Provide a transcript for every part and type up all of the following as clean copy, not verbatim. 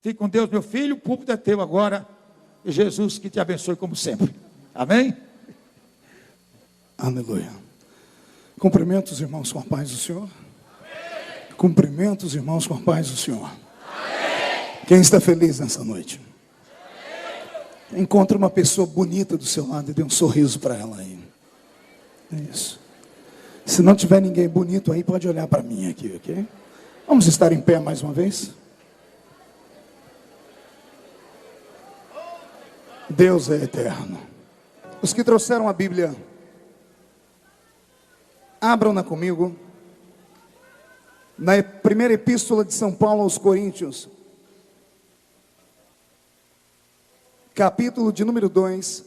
Fique com Deus, meu filho. O púlpito é teu agora. E Jesus que te abençoe como sempre. Amém? Aleluia. Cumprimento os irmãos com a paz do Senhor. Amém. Cumprimento os irmãos com a paz do Senhor. Amém. Quem está feliz nessa noite? Amém. Encontre uma pessoa bonita do seu lado e dê um sorriso para ela aí. Isso. Se não tiver ninguém bonito aí, pode olhar para mim aqui, ok? Vamos estar em pé mais uma vez? Deus é eterno. Os que trouxeram a Bíblia, abram-na comigo. Na primeira epístola de São Paulo aos Coríntios, capítulo de número 2,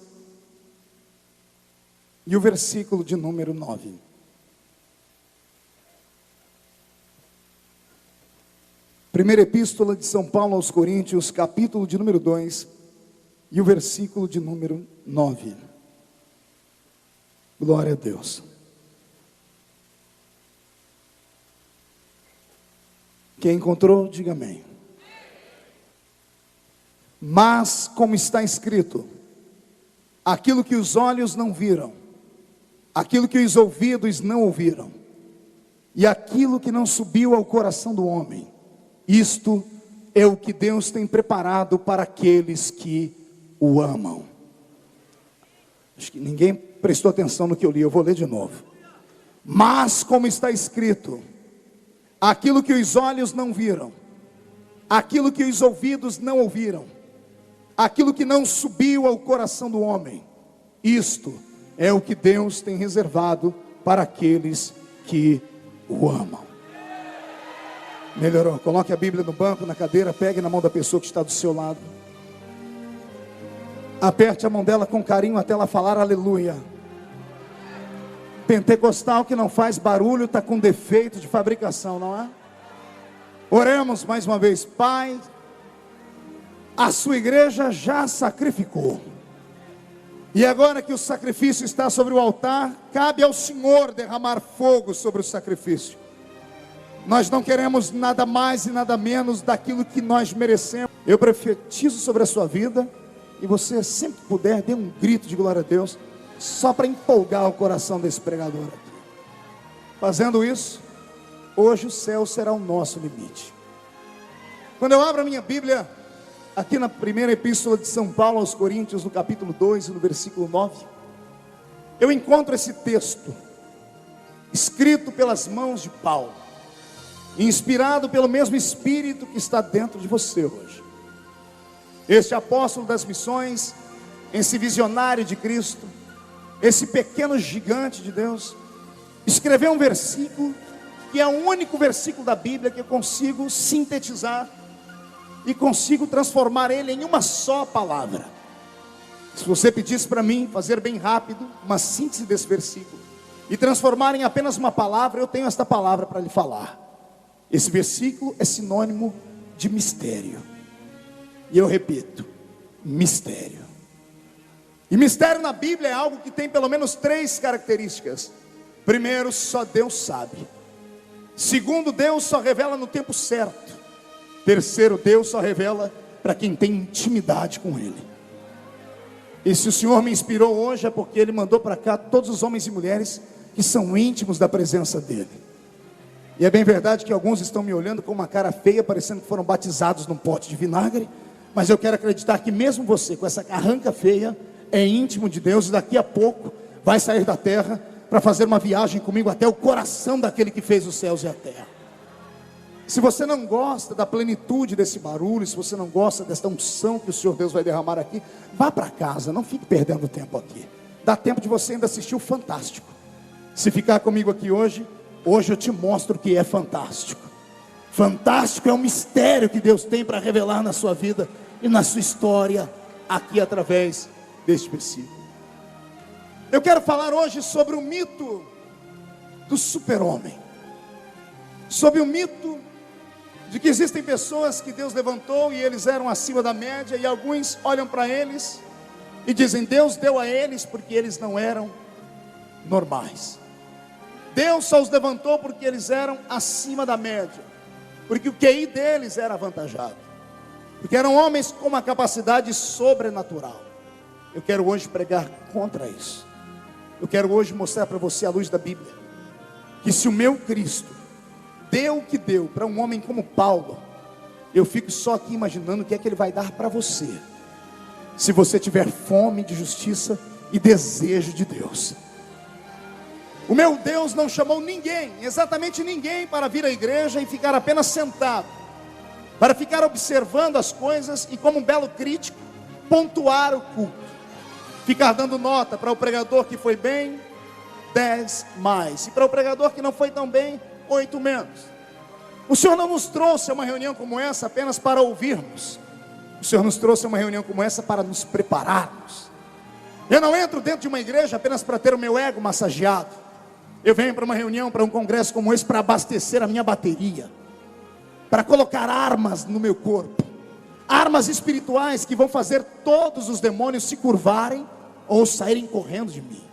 e o versículo de número 9. Primeira epístola de São Paulo aos Coríntios, capítulo de número 2, e o versículo de número 9. Glória a Deus. Quem encontrou, diga amém. Mas, como está escrito, aquilo que os olhos não viram, aquilo que os ouvidos não ouviram, e aquilo que não subiu ao coração do homem, isto é o que Deus tem preparado para aqueles que o amam. Acho que ninguém prestou atenção no que eu li, eu vou ler de novo. Mas, como está escrito, aquilo que os olhos não viram, aquilo que os ouvidos não ouviram, aquilo que não subiu ao coração do homem, isto é o que Deus tem reservado para aqueles que o amam. Melhorou. Coloque a Bíblia no banco, na cadeira, pegue na mão da pessoa que está do seu lado. Aperte a mão dela com carinho até ela falar aleluia. Pentecostal que não faz barulho está com defeito de fabricação, não é? Oremos mais uma vez. Pai, a sua igreja já sacrificou, e agora que o sacrifício está sobre o altar, cabe ao Senhor derramar fogo sobre o sacrifício. Nós não queremos nada mais e nada menos daquilo que nós merecemos. Eu profetizo sobre a sua vida, e você sempre que puder, dê um grito de glória a Deus, só para empolgar o coração desse pregador aqui. Fazendo isso, hoje o céu será o nosso limite. Quando eu abro a minha Bíblia, aqui na primeira epístola de São Paulo aos Coríntios, no capítulo 2, no versículo 9, eu encontro esse texto, escrito pelas mãos de Paulo, inspirado pelo mesmo Espírito que está dentro de você hoje. Este apóstolo das missões, esse visionário de Cristo, esse pequeno gigante de Deus, escreveu um versículo que é o único versículo da Bíblia que eu consigo sintetizar e consigo transformar ele em uma só palavra. Se você pedisse para mim fazer bem rápido uma síntese desse versículo e transformar em apenas uma palavra, eu tenho esta palavra para lhe falar. Esse versículo é sinônimo de mistério. E eu repito, mistério. E mistério na Bíblia é algo que tem pelo menos 3 características. Primeiro, só Deus sabe. Segundo, Deus só revela no tempo certo. Terceiro, Deus só revela para quem tem intimidade com Ele. E se o Senhor me inspirou hoje, é porque Ele mandou para cá todos os homens e mulheres que são íntimos da presença dEle. E é bem verdade que alguns estão me olhando com uma cara feia, parecendo que foram batizados num pote de vinagre. Mas eu quero acreditar que mesmo você, com essa carranca feia, é íntimo de Deus, e daqui a pouco vai sair da terra para fazer uma viagem comigo até o coração daquele que fez os céus e a terra. Se você não gosta da plenitude desse barulho, se você não gosta desta unção que o Senhor Deus vai derramar aqui, vá para casa, não fique perdendo tempo aqui. Dá tempo de você ainda assistir o Fantástico. Se ficar comigo aqui hoje eu te mostro o que é fantástico. Fantástico é um mistério que Deus tem para revelar na sua vida e na sua história, aqui através deste versículo. Eu quero falar hoje sobre o mito do super-homem, sobre o mito de que existem pessoas que Deus levantou e eles eram acima da média, e alguns olham para eles e dizem: Deus deu a eles porque eles não eram normais. Deus só os levantou porque eles eram acima da média, porque o QI deles era avantajado. porque eram homens com uma capacidade sobrenatural. Eu quero hoje pregar contra isso. Eu quero hoje mostrar para você, à luz da Bíblia, que se o meu Cristo deu o que deu para um homem como Paulo, eu fico só aqui imaginando o que é que ele vai dar para você, se você tiver fome de justiça e desejo de Deus. O meu Deus não chamou ninguém, exatamente ninguém, para vir à igreja e ficar apenas sentado, para ficar observando as coisas e, como um belo crítico, pontuar o culto, ficar dando nota para o pregador que foi bem, 10 mais, e para o pregador que não foi tão bem, 8 menos. O Senhor não nos trouxe a uma reunião como essa apenas para ouvirmos. O Senhor nos trouxe a uma reunião como essa para nos prepararmos. Eu não entro dentro de uma igreja apenas para ter o meu ego massageado. Eu venho para uma reunião, para um congresso como esse, para abastecer a minha bateria, para colocar armas no meu corpo, armas espirituais que vão fazer todos os demônios se curvarem ou saírem correndo de mim,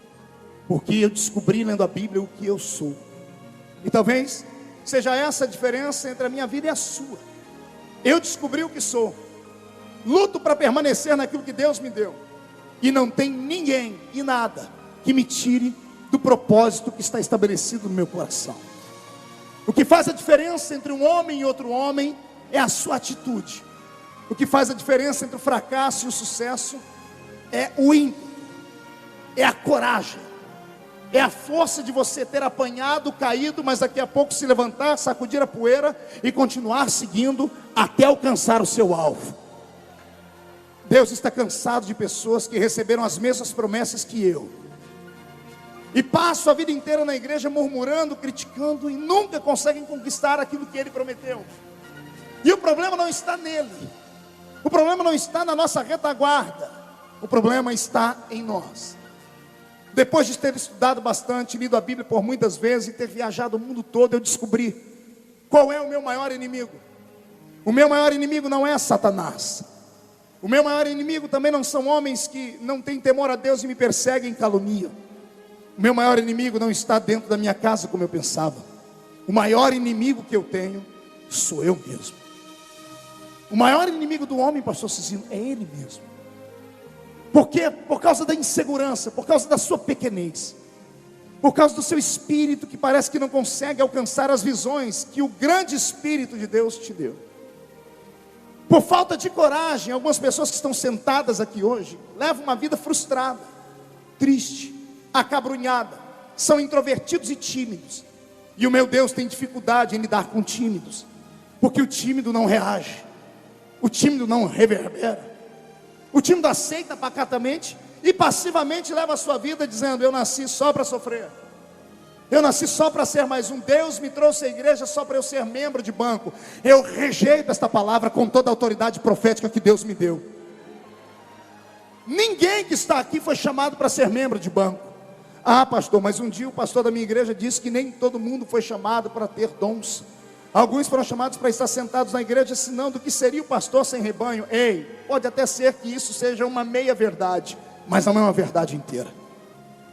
porque eu descobri lendo a Bíblia o que eu sou. E talvez seja essa a diferença entre a minha vida e a sua. Eu descobri o que sou, luto para permanecer naquilo que Deus me deu, e não tem ninguém e nada que me tire do propósito que está estabelecido no meu coração. O que faz a diferença entre um homem e outro homem é a sua atitude. O que faz a diferença entre o fracasso e o sucesso é o ímpeto, é a coragem, é a força de você ter apanhado, caído, mas daqui a pouco se levantar, sacudir a poeira e continuar seguindo até alcançar o seu alvo. Deus está cansado de pessoas que receberam as mesmas promessas que eu, e passam a vida inteira na igreja murmurando, criticando, e nunca conseguem conquistar aquilo que Ele prometeu. E o problema não está nele, o problema não está na nossa retaguarda, o problema está em nós. Depois de ter estudado bastante, lido a Bíblia por muitas vezes e ter viajado o mundo todo, eu descobri qual é o meu maior inimigo. O meu maior inimigo não é Satanás. O meu maior inimigo também não são homens que não têm temor a Deus e me perseguem e caluniam. O meu maior inimigo não está dentro da minha casa como eu pensava. O maior inimigo que eu tenho sou eu mesmo. O maior inimigo do homem, pastor Cicino, é ele mesmo. Por quê? Por causa da insegurança, por causa da sua pequenez, por causa do seu espírito que parece que não consegue alcançar as visões que o grande Espírito de Deus te deu. Por falta de coragem, algumas pessoas que estão sentadas aqui hoje levam uma vida frustrada, triste, acabrunhada, são introvertidos e tímidos. E o meu Deus tem dificuldade em lidar com tímidos, porque o tímido não reage, o tímido não reverbera. O tímido aceita pacatamente e passivamente leva a sua vida dizendo: eu nasci só para sofrer, eu nasci só para ser mais um, Deus me trouxe à igreja só para eu ser membro de banco. Eu rejeito esta palavra com toda a autoridade profética que Deus me deu. Ninguém que está aqui foi chamado para ser membro de banco. Ah, pastor, mas um dia o pastor da minha igreja disse que nem todo mundo foi chamado para ter dons. Alguns foram chamados para estar sentados na igreja ensinando o que seria o pastor sem rebanho. Ei, pode até ser que isso seja uma meia verdade, mas não é uma verdade inteira.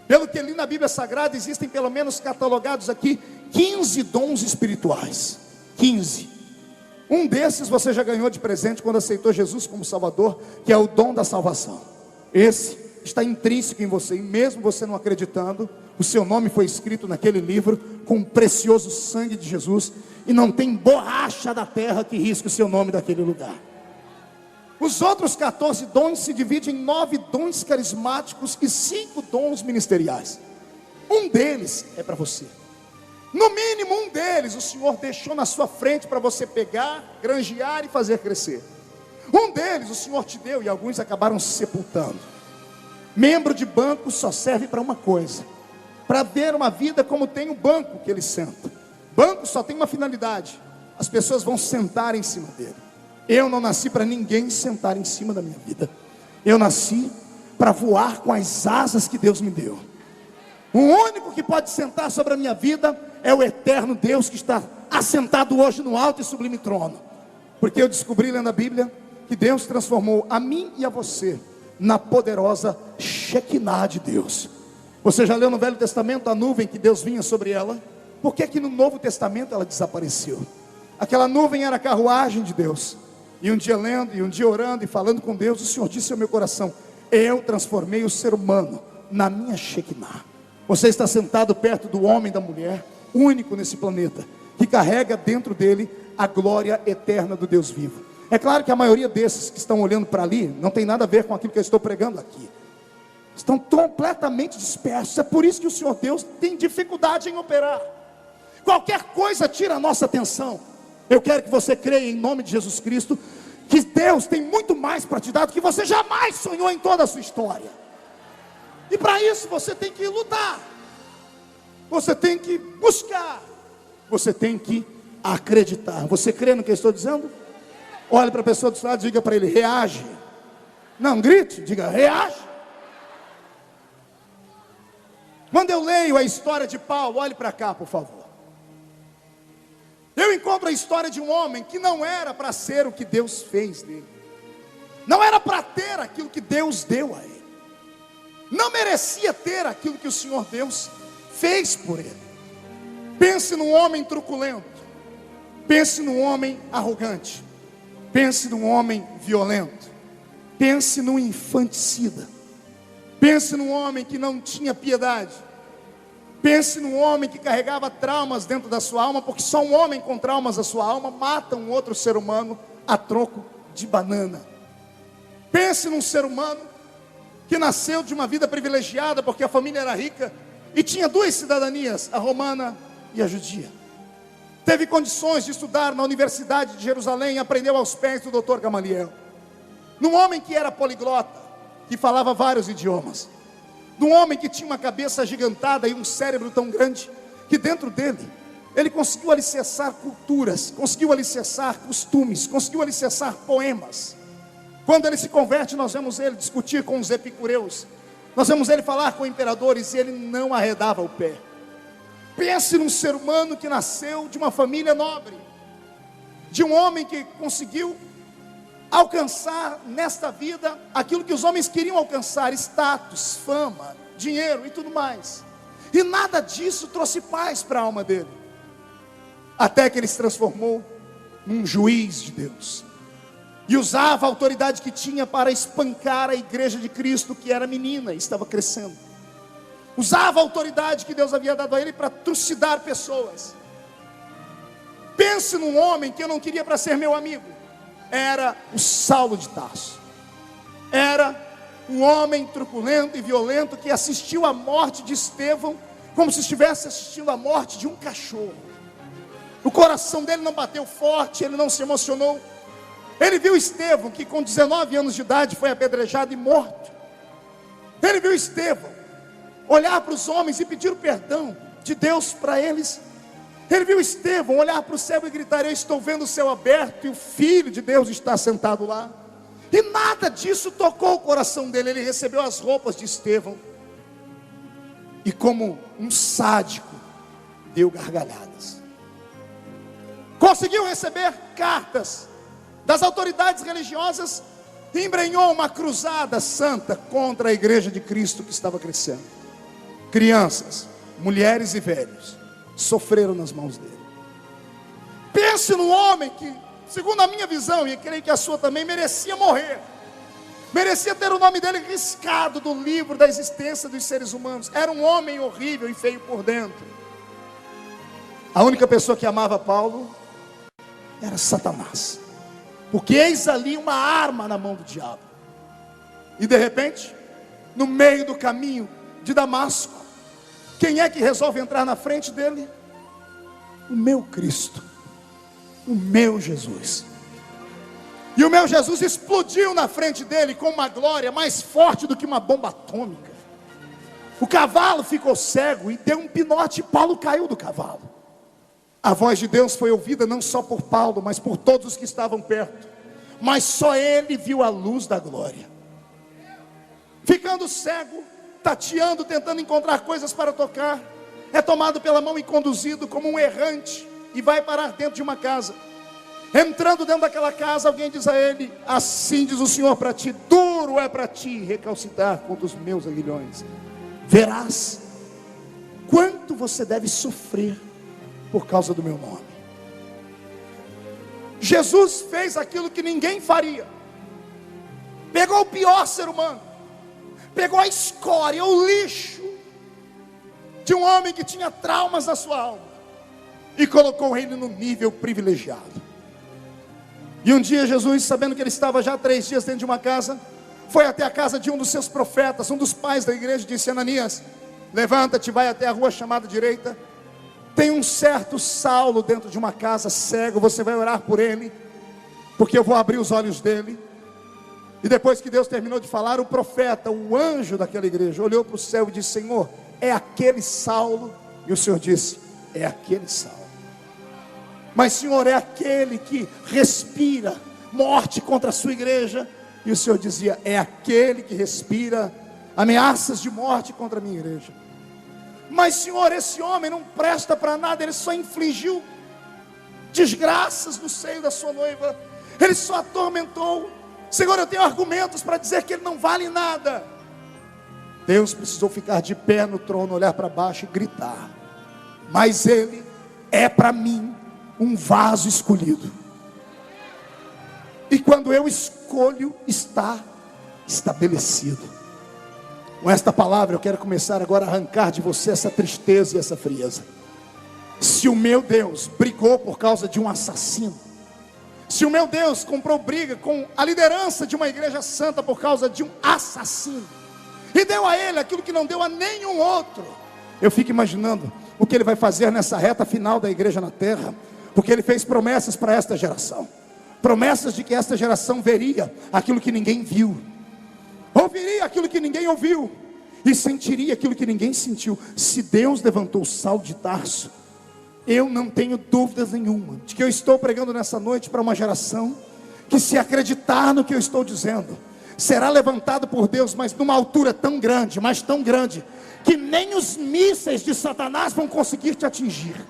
Pelo que li na Bíblia Sagrada, existem pelo menos catalogados aqui 15 dons espirituais. 15. Um desses você já ganhou de presente quando aceitou Jesus como Salvador, que é o dom da salvação. Esse está intrínseco em você, e mesmo você não acreditando, o seu nome foi escrito naquele livro com o precioso sangue de Jesus, e não tem borracha da terra que risque o seu nome daquele lugar. Os outros 14 dons se dividem em 9 dons carismáticos e 5 dons ministeriais. Um deles é para você. No mínimo um deles o Senhor deixou na sua frente para você pegar, granjear e fazer crescer. Um deles o Senhor te deu e alguns acabaram se sepultando. Membro de banco só serve para uma coisa: para ver uma vida como tem o banco que ele senta. Banco só tem uma finalidade: as pessoas vão sentar em cima dele. Eu não nasci para ninguém sentar em cima da minha vida. Eu nasci para voar com as asas que Deus me deu. O único que pode sentar sobre a minha vida é o eterno Deus que está assentado hoje no alto e sublime trono. Porque eu descobri lendo a Bíblia que Deus transformou a mim e a você na poderosa Shekinah de Deus. Você já leu no Velho Testamento a nuvem que Deus vinha sobre ela? Por que que no Novo Testamento ela desapareceu? Aquela nuvem era a carruagem de Deus. E um dia lendo, e um dia orando, e falando com Deus, o Senhor disse ao meu coração: eu transformei o ser humano na minha Shekinah. Você está sentado perto do homem e da mulher, único nesse planeta, que carrega dentro dele a glória eterna do Deus vivo. É claro que a maioria desses que estão olhando para ali, não tem nada a ver com aquilo que eu estou pregando aqui. Estão completamente dispersos. É por isso que o Senhor Deus tem dificuldade em operar. Qualquer coisa tira a nossa atenção. Eu quero que você creia em nome de Jesus Cristo, que Deus tem muito mais para te dar do que você jamais sonhou em toda a sua história. E para isso você tem que lutar, você tem que buscar, você tem que acreditar. Você crê no que eu estou dizendo? Olhe para a pessoa do seu lado e diga para ele: reage. Não grite, diga: reage. Quando eu leio a história de Paulo, olhe para cá, por favor. Eu encontro a história de um homem que não era para ser o que Deus fez dele, não era para ter aquilo que Deus deu a ele, não merecia ter aquilo que o Senhor Deus fez por ele. Pense num homem truculento, pense num homem arrogante, pense num homem violento, pense num infanticida, pense num homem que não tinha piedade, pense num homem que carregava traumas dentro da sua alma, porque só um homem com traumas da sua alma mata um outro ser humano a troco de banana. Pense num ser humano que nasceu de uma vida privilegiada, porque a família era rica e tinha duas cidadanias, a romana e a judia. Teve condições de estudar na Universidade de Jerusalém e aprendeu aos pés do Dr. Gamaliel. Num homem que era poliglota, que falava vários idiomas. Num homem que tinha uma cabeça agigantada e um cérebro tão grande, que dentro dele, ele conseguiu alicerçar culturas, conseguiu alicerçar costumes, conseguiu alicerçar poemas. Quando ele se converte, nós vemos ele discutir com os epicureus, nós vemos ele falar com imperadores, e ele não arredava o pé. Pense num ser humano que nasceu de uma família nobre, de um homem que conseguiu alcançar nesta vida aquilo que os homens queriam alcançar: status, fama, dinheiro e tudo mais. E nada disso trouxe paz para a alma dele, até que ele se transformou num juiz de Deus, e usava a autoridade que tinha para espancar a igreja de Cristo, que era menina e estava crescendo. Usava a autoridade que Deus havia dado a ele para trucidar pessoas. Pense num homem que eu não queria para ser meu amigo. Era o Saulo de Tarso. Era um homem truculento e violento que assistiu à morte de Estevão como se estivesse assistindo à morte de um cachorro. O coração dele não bateu forte, ele não se emocionou. Ele viu Estevão, que com 19 anos de idade foi apedrejado e morto. Ele viu Estevão olhar para os homens e pedir o perdão de Deus para eles. Ele viu Estevão olhar para o céu e gritar: eu estou vendo o céu aberto e o Filho de Deus está sentado lá. E nada disso tocou o coração dele. Ele recebeu as roupas de Estevão e, como um sádico, deu gargalhadas. Conseguiu receber cartas das autoridades religiosas e embrenhou uma cruzada santa contra a igreja de Cristo que estava crescendo. Crianças, mulheres e velhos sofreram nas mãos dele. Pense num homem que, segundo a minha visão, e creio que a sua também, merecia morrer, merecia ter o nome dele riscado do livro da existência dos seres humanos. Era um homem horrível e feio por dentro. A única pessoa que amava Paulo era Satanás, porque eis ali uma arma na mão do diabo. E de repente, no meio do caminho de Damasco, quem é que resolve entrar na frente dele? O meu Cristo, o meu Jesus. E o meu Jesus explodiu na frente dele com uma glória mais forte do que uma bomba atômica. O cavalo ficou cego e deu um pinote, e Paulo caiu do cavalo. A voz de Deus foi ouvida não só por Paulo, mas por todos os que estavam perto. Mas só ele viu a luz da glória. Ficando cego, tateando, tentando encontrar coisas para tocar, é tomado pela mão e conduzido como um errante, e vai parar dentro de uma casa. Entrando dentro daquela casa, alguém diz a ele: assim diz o Senhor para ti, duro é para ti recalcitrar contra os meus aguilhões. Verás quanto você deve sofrer por causa do meu nome. Jesus fez aquilo que ninguém faria. Pegou o pior ser humano, pegou a escória, o lixo de um homem que tinha traumas na sua alma e colocou ele no nível privilegiado. E um dia Jesus, sabendo que ele estava já 3 dias dentro de uma casa, foi até a casa de um dos seus profetas, um dos pais da igreja, e disse: Ananias, levanta-te, vai até a rua chamada direita. Tem um certo Saulo dentro de uma casa, cego, você vai orar por ele, porque eu vou abrir os olhos dele. E depois que Deus terminou de falar, o profeta, o anjo daquela igreja, olhou para o céu e disse: Senhor, é aquele Saulo? E o Senhor disse: é aquele Saulo. Mas Senhor, é aquele que respira morte contra a sua igreja? E o Senhor dizia: é aquele que respira ameaças de morte contra a minha igreja. Mas Senhor, esse homem não presta para nada, ele só infligiu desgraças no seio da sua noiva, ele só atormentou. Senhor, eu tenho argumentos para dizer que ele não vale nada. Deus precisou ficar de pé no trono, olhar para baixo e gritar: mas ele é para mim um vaso escolhido. E quando eu escolho, está estabelecido. Com esta palavra eu quero começar agora a arrancar de você essa tristeza e essa frieza. Se o meu Deus brigou por causa de um assassino, se o meu Deus comprou briga com a liderança de uma igreja santa por causa de um assassino, e deu a ele aquilo que não deu a nenhum outro, eu fico imaginando o que ele vai fazer nessa reta final da igreja na terra, porque ele fez promessas para esta geração, promessas de que esta geração veria aquilo que ninguém viu, ouviria aquilo que ninguém ouviu, e sentiria aquilo que ninguém sentiu. Se Deus levantou Saulo de Tarso, eu não tenho dúvidas nenhuma de que eu estou pregando nessa noite para uma geração que, se acreditar no que eu estou dizendo, será levantado por Deus, mas numa altura tão grande, mas tão grande, que nem os mísseis de Satanás vão conseguir te atingir.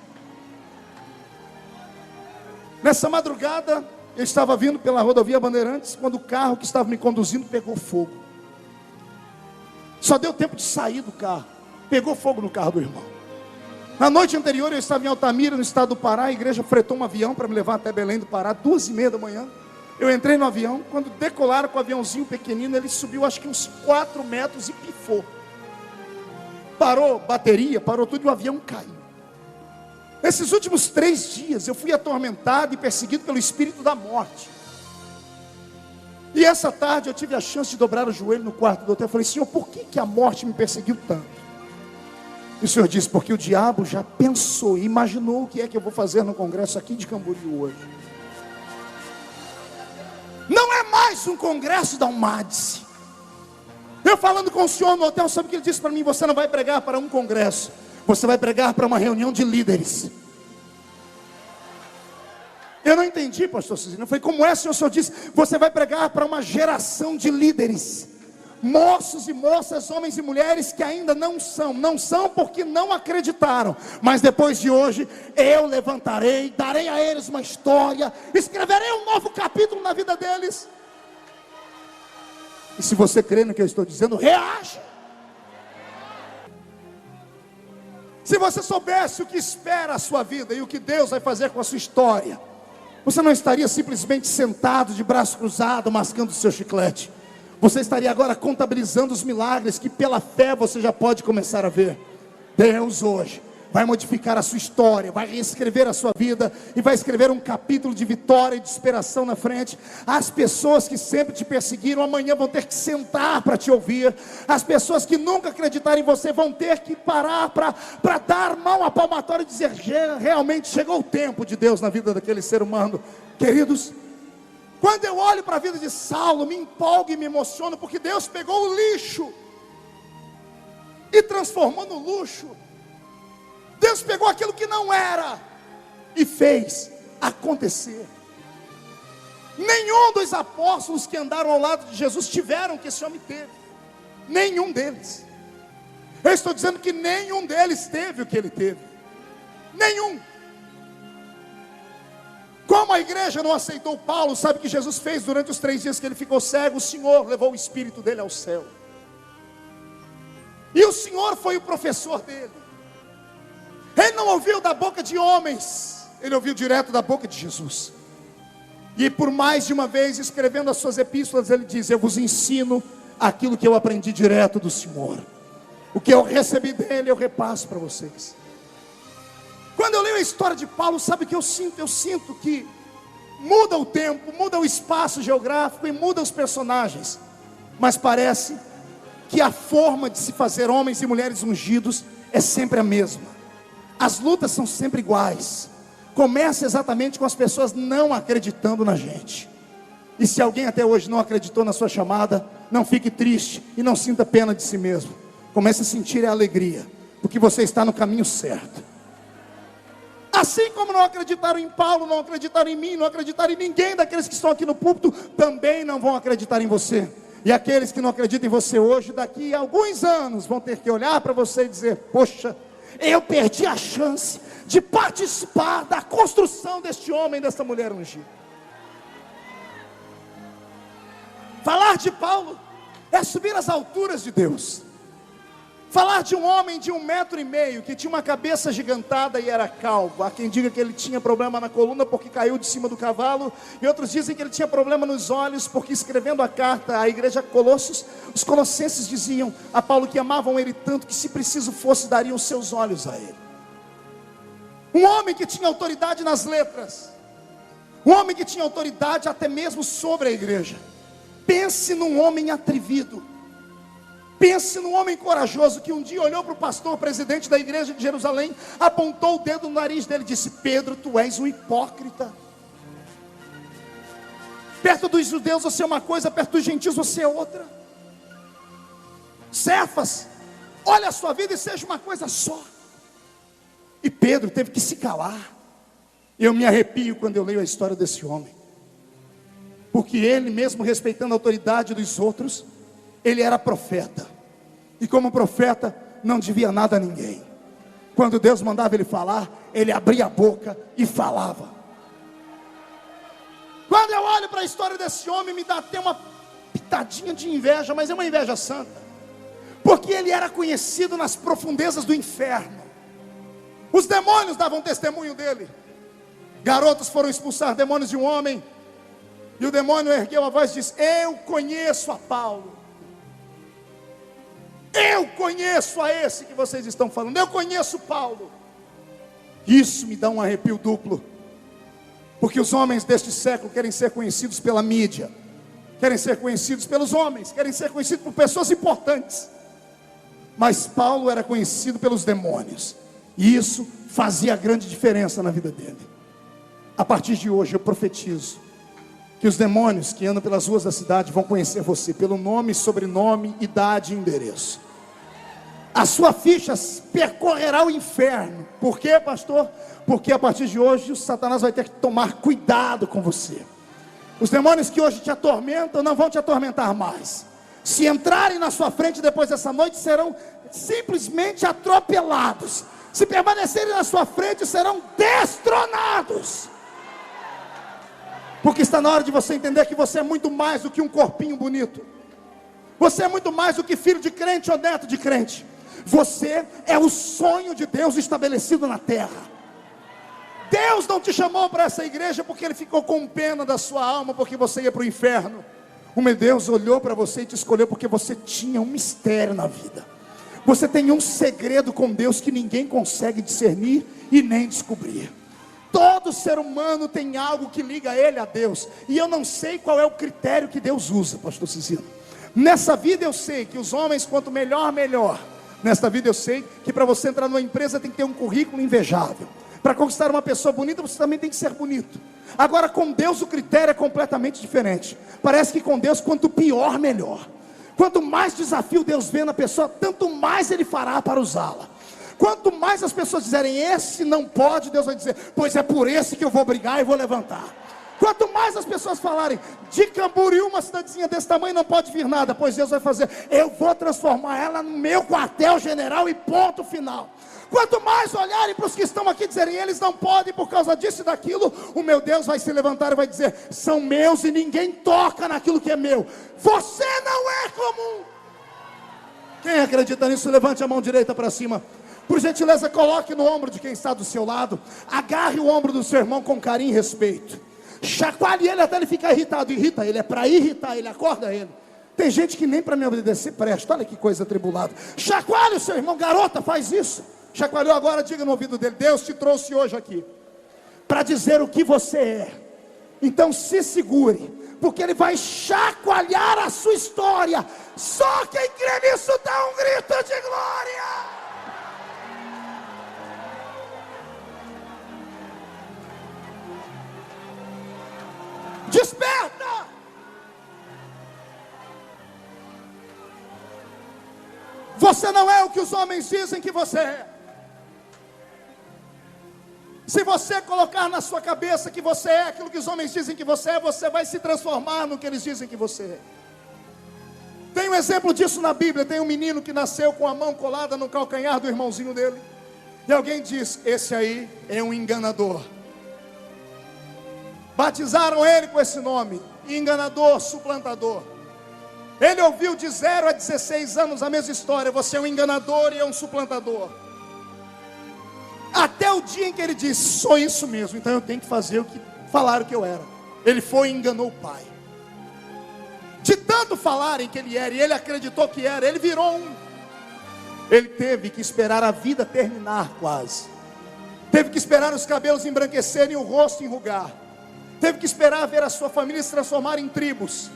Nessa madrugada, eu estava vindo pela rodovia Bandeirantes, quando o carro que estava me conduzindo pegou fogo. Só deu tempo de sair do carro, pegou fogo no carro do irmão. Na noite anterior eu estava em Altamira, no estado do Pará. A igreja fretou um avião para me levar até Belém do Pará, 2h30 da manhã. Eu entrei no avião, quando decolaram com o aviãozinho pequenino, ele subiu acho que uns 4 metros e pifou. Parou bateria, parou tudo e o avião caiu. Nesses últimos 3 dias eu fui atormentado e perseguido pelo espírito da morte. E essa tarde eu tive a chance de dobrar o joelho no quarto do hotel. Eu falei: Senhor, por que a morte me perseguiu tanto? E o Senhor disse: porque o diabo já pensou e imaginou o que é que eu vou fazer no congresso aqui de Camboriú hoje. Não é mais um congresso da UMADS. Eu falando com o senhor no hotel, sabe o que ele disse para mim? Você não vai pregar para um congresso, você vai pregar para uma reunião de líderes. Eu não entendi, pastor Cezino. Eu falei: como é, senhor? O senhor disse: você vai pregar para uma geração de líderes, moços e moças, homens e mulheres que ainda não são porque não acreditaram, mas depois de hoje eu levantarei, darei a eles uma história, escreverei um novo capítulo na vida deles. E se você crê no que eu estou dizendo, reaja. Se você soubesse o que espera a sua vida e o que Deus vai fazer com a sua história, você não estaria simplesmente sentado de braço cruzado mascando o seu chiclete. Você estaria agora contabilizando os milagres que pela fé você já pode começar a ver. Deus hoje vai modificar a sua história, vai reescrever a sua vida e vai escrever um capítulo de vitória e de superação na frente. As pessoas que sempre te perseguiram amanhã vão ter que sentar para te ouvir. As pessoas que nunca acreditaram em você vão ter que parar para dar mão à palmatória e dizer: realmente chegou o tempo de Deus na vida daquele ser humano. Queridos, quando eu olho para a vida de Saulo, me empolgo e me emociono, porque Deus pegou o lixo e transformou no luxo. Deus pegou aquilo que não era e fez acontecer. Nenhum dos apóstolos que andaram ao lado de Jesus tiveram o que esse homem teve. Nenhum deles. Eu estou dizendo que nenhum deles teve o que ele teve. Nenhum. Como a igreja não aceitou Paulo, sabe o que Jesus fez durante os 3 dias que ele ficou cego? O Senhor levou o espírito dele ao céu. E o Senhor foi o professor dele. Ele não ouviu da boca de homens, ele ouviu direto da boca de Jesus. E por mais de uma vez, escrevendo as suas epístolas, ele diz: eu vos ensino aquilo que eu aprendi direto do Senhor. O que eu recebi dele, eu repasso para vocês. Quando eu leio a história de Paulo, sabe o que eu sinto? Eu sinto que muda o tempo, muda o espaço geográfico e muda os personagens, mas parece que a forma de se fazer homens e mulheres ungidos é sempre a mesma. As lutas são sempre iguais. Começa exatamente com as pessoas não acreditando na gente. E se alguém até hoje não acreditou na sua chamada, não fique triste e não sinta pena de si mesmo. Comece a sentir a alegria, porque você está no caminho certo. Assim como não acreditaram em Paulo, não acreditaram em mim, não acreditaram em ninguém daqueles que estão aqui no púlpito, também não vão acreditar em você. E aqueles que não acreditam em você hoje, daqui a alguns anos, vão ter que olhar para você e dizer: poxa, eu perdi a chance de participar da construção deste homem, desta mulher ungida. Falar de Paulo é subir às alturas de Deus. Falar de um homem de 1,5 metros, que tinha uma cabeça gigantada e era calvo. Há quem diga que ele tinha problema na coluna porque caiu de cima do cavalo, e outros dizem que ele tinha problema nos olhos porque, escrevendo a carta à igreja Colossos, os colossenses diziam a Paulo que amavam ele tanto que, se preciso fosse, dariam seus olhos a ele. Um homem que tinha autoridade nas letras, um homem que tinha autoridade até mesmo sobre a igreja. Pense num homem atrevido. Pense num homem corajoso que um dia olhou para o pastor, presidente da igreja de Jerusalém, apontou o dedo no nariz dele e disse: Pedro, tu és um hipócrita. Perto dos judeus você é uma coisa, perto dos gentios você é outra. Cefas, olha a sua vida e seja uma coisa só. E Pedro teve que se calar. Eu me arrepio quando eu leio a história desse homem, porque ele, mesmo respeitando a autoridade dos outros, ele era profeta, e como profeta não devia nada a ninguém. Quando Deus mandava ele falar, ele abria a boca e falava. Quando eu olho para a história desse homem, me dá até uma pitadinha de inveja, mas é uma inveja santa, porque ele era conhecido nas profundezas do inferno. Os demônios davam testemunho dele. Garotos foram expulsar demônios de um homem, e o demônio ergueu a voz e disse: eu conheço a Paulo. Eu conheço a esse que vocês estão falando. Eu conheço Paulo. Isso me dá um arrepio duplo, porque os homens deste século querem ser conhecidos pela mídia, querem ser conhecidos pelos homens, querem ser conhecidos por pessoas importantes. Mas Paulo era conhecido pelos demônios, e isso fazia grande diferença na vida dele. A partir de hoje eu profetizo que os demônios que andam pelas ruas da cidade vão conhecer você pelo nome, sobrenome, idade e endereço. A sua ficha percorrerá o inferno. Por quê, pastor? Porque a partir de hoje o Satanás vai ter que tomar cuidado com você. Os demônios que hoje te atormentam não vão te atormentar mais. Se entrarem na sua frente depois dessa noite, serão simplesmente atropelados. Se permanecerem na sua frente, serão destronados. Porque está na hora de você entender que você é muito mais do que um corpinho bonito. Você é muito mais do que filho de crente ou neto de crente. Você é o sonho de Deus estabelecido na terra. Deus não te chamou para essa igreja porque Ele ficou com pena da sua alma, porque você ia para o inferno. O meu Deus olhou para você e te escolheu porque você tinha um mistério na vida. Você tem um segredo com Deus que ninguém consegue discernir e nem descobrir. Todo ser humano tem algo que liga ele a Deus, e eu não sei qual é o critério que Deus usa, pastor Cicino. Nessa vida eu sei que os homens, quanto melhor, melhor. Nesta vida eu sei que para você entrar numa empresa tem que ter um currículo invejável. Para conquistar uma pessoa bonita, você também tem que ser bonito. Agora com Deus o critério é completamente diferente. Parece que com Deus, quanto pior, melhor. Quanto mais desafio Deus vê na pessoa, tanto mais Ele fará para usá-la. Quanto mais as pessoas dizerem, esse não pode, Deus vai dizer, pois é por esse que eu vou brigar e vou levantar. Quanto mais as pessoas falarem, de Camboriú, uma cidadezinha desse tamanho, não pode vir nada, pois Deus vai fazer, eu vou transformar ela no meu quartel-general e ponto final. Quanto mais olharem para os que estão aqui e dizerem, eles não podem por causa disso e daquilo, o meu Deus vai se levantar e vai dizer, são meus e ninguém toca naquilo que é meu. Você não é comum. Quem acredita nisso, levante a mão direita para cima. Por gentileza, coloque no ombro de quem está do seu lado. Agarre o ombro do seu irmão com carinho e respeito. chacoalhe ele até ele ficar irritado. Irrita ele, é para irritar ele, acorda ele. Tem gente que nem para me obedecer presta. Olha que coisa atribulada. Chacoalhe o seu irmão, garota, faz isso. Chacoalhou agora, diga no ouvido dele: Deus te trouxe hoje aqui para dizer o que você é. Então se segure, porque ele vai chacoalhar a sua história. Só quem crê nisso dá um grito de glória. Desperta! Você não é o que os homens dizem que você é. Se você colocar na sua cabeça que você é aquilo que os homens dizem que você é, você vai se transformar no que eles dizem que você é. Tem um exemplo disso na Bíblia. Tem um menino que nasceu com a mão colada no calcanhar do irmãozinho dele. E alguém diz: esse aí é um enganador. Batizaram ele com esse nome: enganador, suplantador. Ele ouviu de 0 a 16 anos a mesma história: você é um enganador e é um suplantador. Até o dia em que ele disse: sou isso mesmo, então eu tenho que fazer o que falaram que eu era. Ele foi e enganou o pai. De tanto falarem que ele era, e ele acreditou que era, ele virou um. Ele teve que esperar a vida terminar quase. Teve que esperar os cabelos embranquecerem e o rosto enrugar. Teve que esperar ver a sua família se transformar em tribos.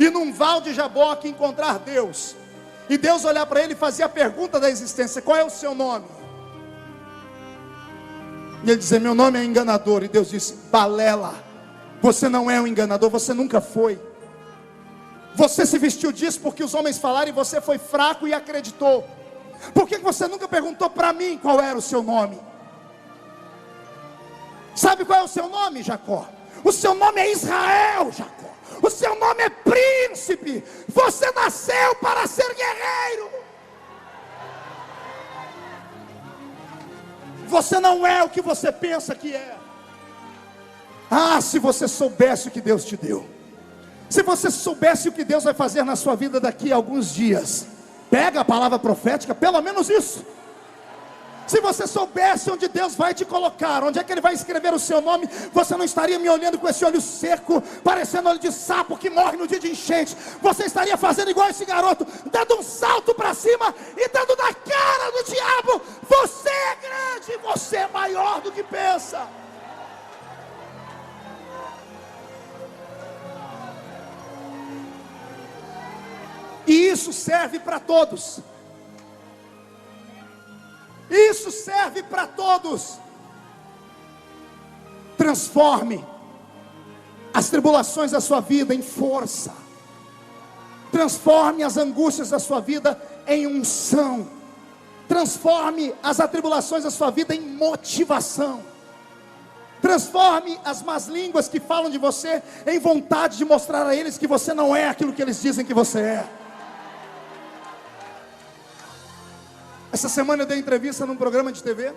E num val de Jaboque encontrar Deus. E Deus olhar para ele e fazer a pergunta da existência: qual é o seu nome? E ele dizer: meu nome é enganador. E Deus disse: balela, você não é um enganador, você nunca foi. Você se vestiu disso porque os homens falaram e você foi fraco e acreditou. Por que você nunca perguntou para mim qual era o seu nome? Sabe qual é o seu nome, Jacó? O seu nome é Israel, Jacó. O seu nome é príncipe. Você nasceu para ser guerreiro. Você não é o que você pensa que é. Ah, se você soubesse o que Deus te deu. Se você soubesse o que Deus vai fazer na sua vida daqui a alguns dias. Pega a palavra profética, pelo menos isso. Se você soubesse onde Deus vai te colocar, onde é que Ele vai escrever o seu nome, você não estaria me olhando com esse olho seco, parecendo olho de sapo que morre no dia de enchente. Você estaria fazendo igual esse garoto, dando um salto para cima e dando na cara do diabo: você é grande, você é maior do que pensa. E isso serve para todos. Isso serve para todos. Transforme as tribulações da sua vida em força. Transforme as angústias da sua vida em unção. Transforme as atribulações da sua vida em motivação. Transforme as más línguas que falam de você em vontade de mostrar a eles que você não é aquilo que eles dizem que você é. Essa semana eu dei entrevista num programa de TV.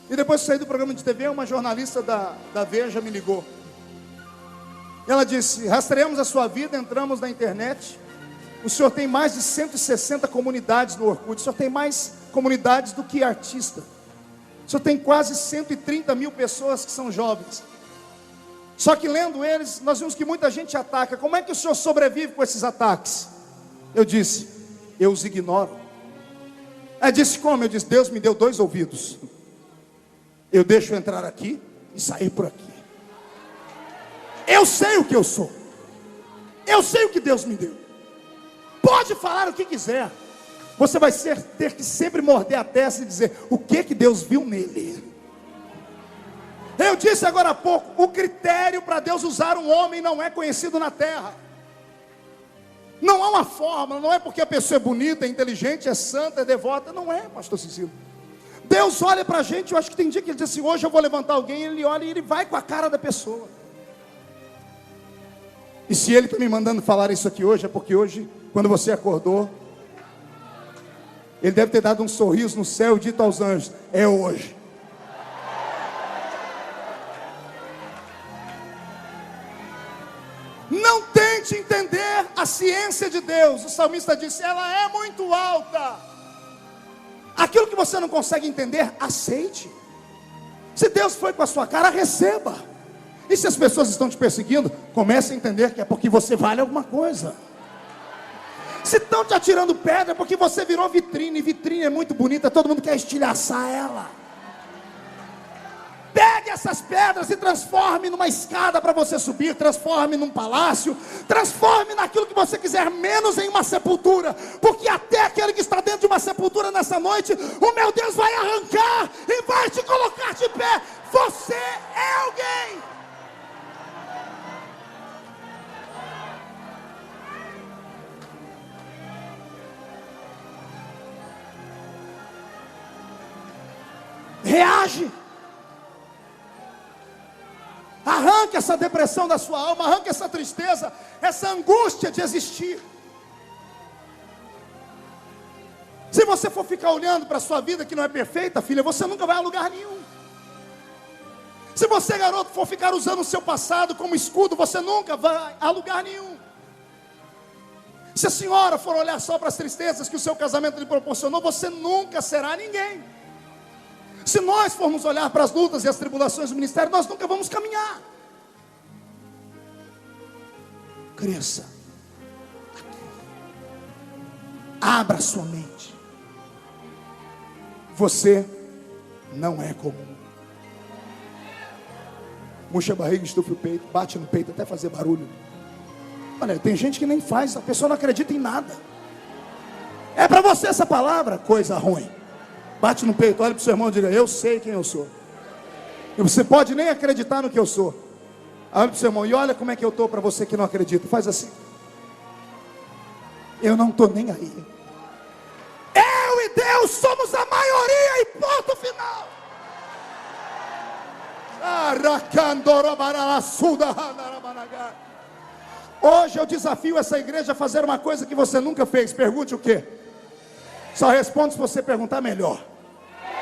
E depois que saí do programa de TV, uma jornalista da Veja me ligou. E ela disse: rastreamos a sua vida, entramos na internet. O senhor tem mais de 160 comunidades no Orkut. O senhor tem mais comunidades do que artista. O senhor tem quase 130 mil pessoas que são jovens. Só que lendo eles, nós vimos que muita gente ataca. Como é que o senhor sobrevive com esses ataques? Eu disse: eu os ignoro. Ela disse: como? Eu disse: Deus me deu 2 ouvidos. Eu deixo entrar aqui e sair por aqui. Eu sei o que eu sou. Eu sei o que Deus me deu. Pode falar o que quiser. Você vai ter que sempre morder a testa e dizer: o que Deus viu nele? Eu disse agora há pouco: o critério para Deus usar um homem não é conhecido na terra. Não há uma fórmula, não é porque a pessoa é bonita, é inteligente, é santa, é devota. Não é, pastor Cecílio. Deus olha para a gente. Eu acho que tem dia que ele diz assim: hoje eu vou levantar alguém. Ele olha e ele vai com a cara da pessoa. E se ele está me mandando falar isso aqui hoje, é porque hoje, quando você acordou, ele deve ter dado um sorriso no céu e dito aos anjos: é hoje. Não tente entender a ciência de Deus. O salmista disse: ela é muito alta. Aquilo que você não consegue entender, aceite. Se Deus foi com a sua cara, receba. E se as pessoas estão te perseguindo, comece a entender que é porque você vale alguma coisa. Se estão te atirando pedra, é porque você virou vitrine. Vitrine é muito bonita, todo mundo quer estilhaçar ela. Pegue essas pedras e transforme numa escada para você subir, transforme num palácio, transforme naquilo que você quiser, menos em uma sepultura, porque até aquele que está dentro de uma sepultura nessa noite, o meu Deus vai arrancar e vai te colocar de pé. Você é alguém. Reage. Arranque essa depressão da sua alma, arranque essa tristeza, essa angústia de existir. Se você for ficar olhando para a sua vida que não é perfeita, filha, você nunca vai a lugar nenhum. Se você, garoto, for ficar usando o seu passado como escudo, você nunca vai a lugar nenhum. Se a senhora for olhar só para as tristezas que o seu casamento lhe proporcionou, você nunca será ninguém. Se nós formos olhar para as lutas e as tribulações do ministério, nós nunca vamos caminhar. Cresça. Abra sua mente. Você não é comum. Murcha a barriga, estufa o peito, bate no peito até fazer barulho. Olha, tem gente que nem faz, a pessoa não acredita em nada. É para você essa palavra, coisa ruim. Bate no peito, olha para o seu irmão e diga: eu sei quem eu sou. E você pode nem acreditar no que eu sou. Olha para o seu irmão e olha como é que eu estou para você que não acredita. Faz assim. Eu não estou nem aí. Eu e Deus somos a maioria e ponto final. Hoje eu desafio essa igreja a fazer uma coisa que você nunca fez. Pergunte o quê? Só responde se você perguntar melhor.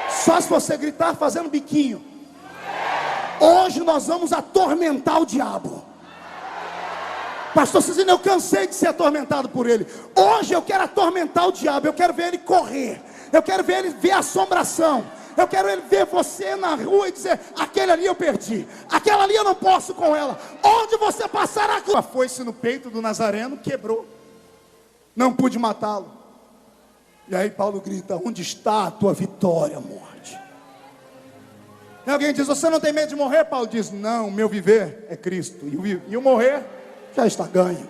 Só se você gritar fazendo biquinho. Hoje nós vamos atormentar o diabo. Pastor Cisino, eu cansei de ser atormentado por ele. Hoje eu quero atormentar o diabo. Eu quero ver ele correr. Eu quero ver ele ver assombração. Eu quero ele ver você na rua e dizer: aquele ali eu perdi, aquela ali eu não posso com ela. Onde você passar a cruz. A foice no peito do Nazareno quebrou. Não pude matá-lo. E aí Paulo grita: onde está a tua vitória, morte? E alguém diz: você não tem medo de morrer? Paulo diz: não, meu viver é Cristo, e o morrer já está ganho.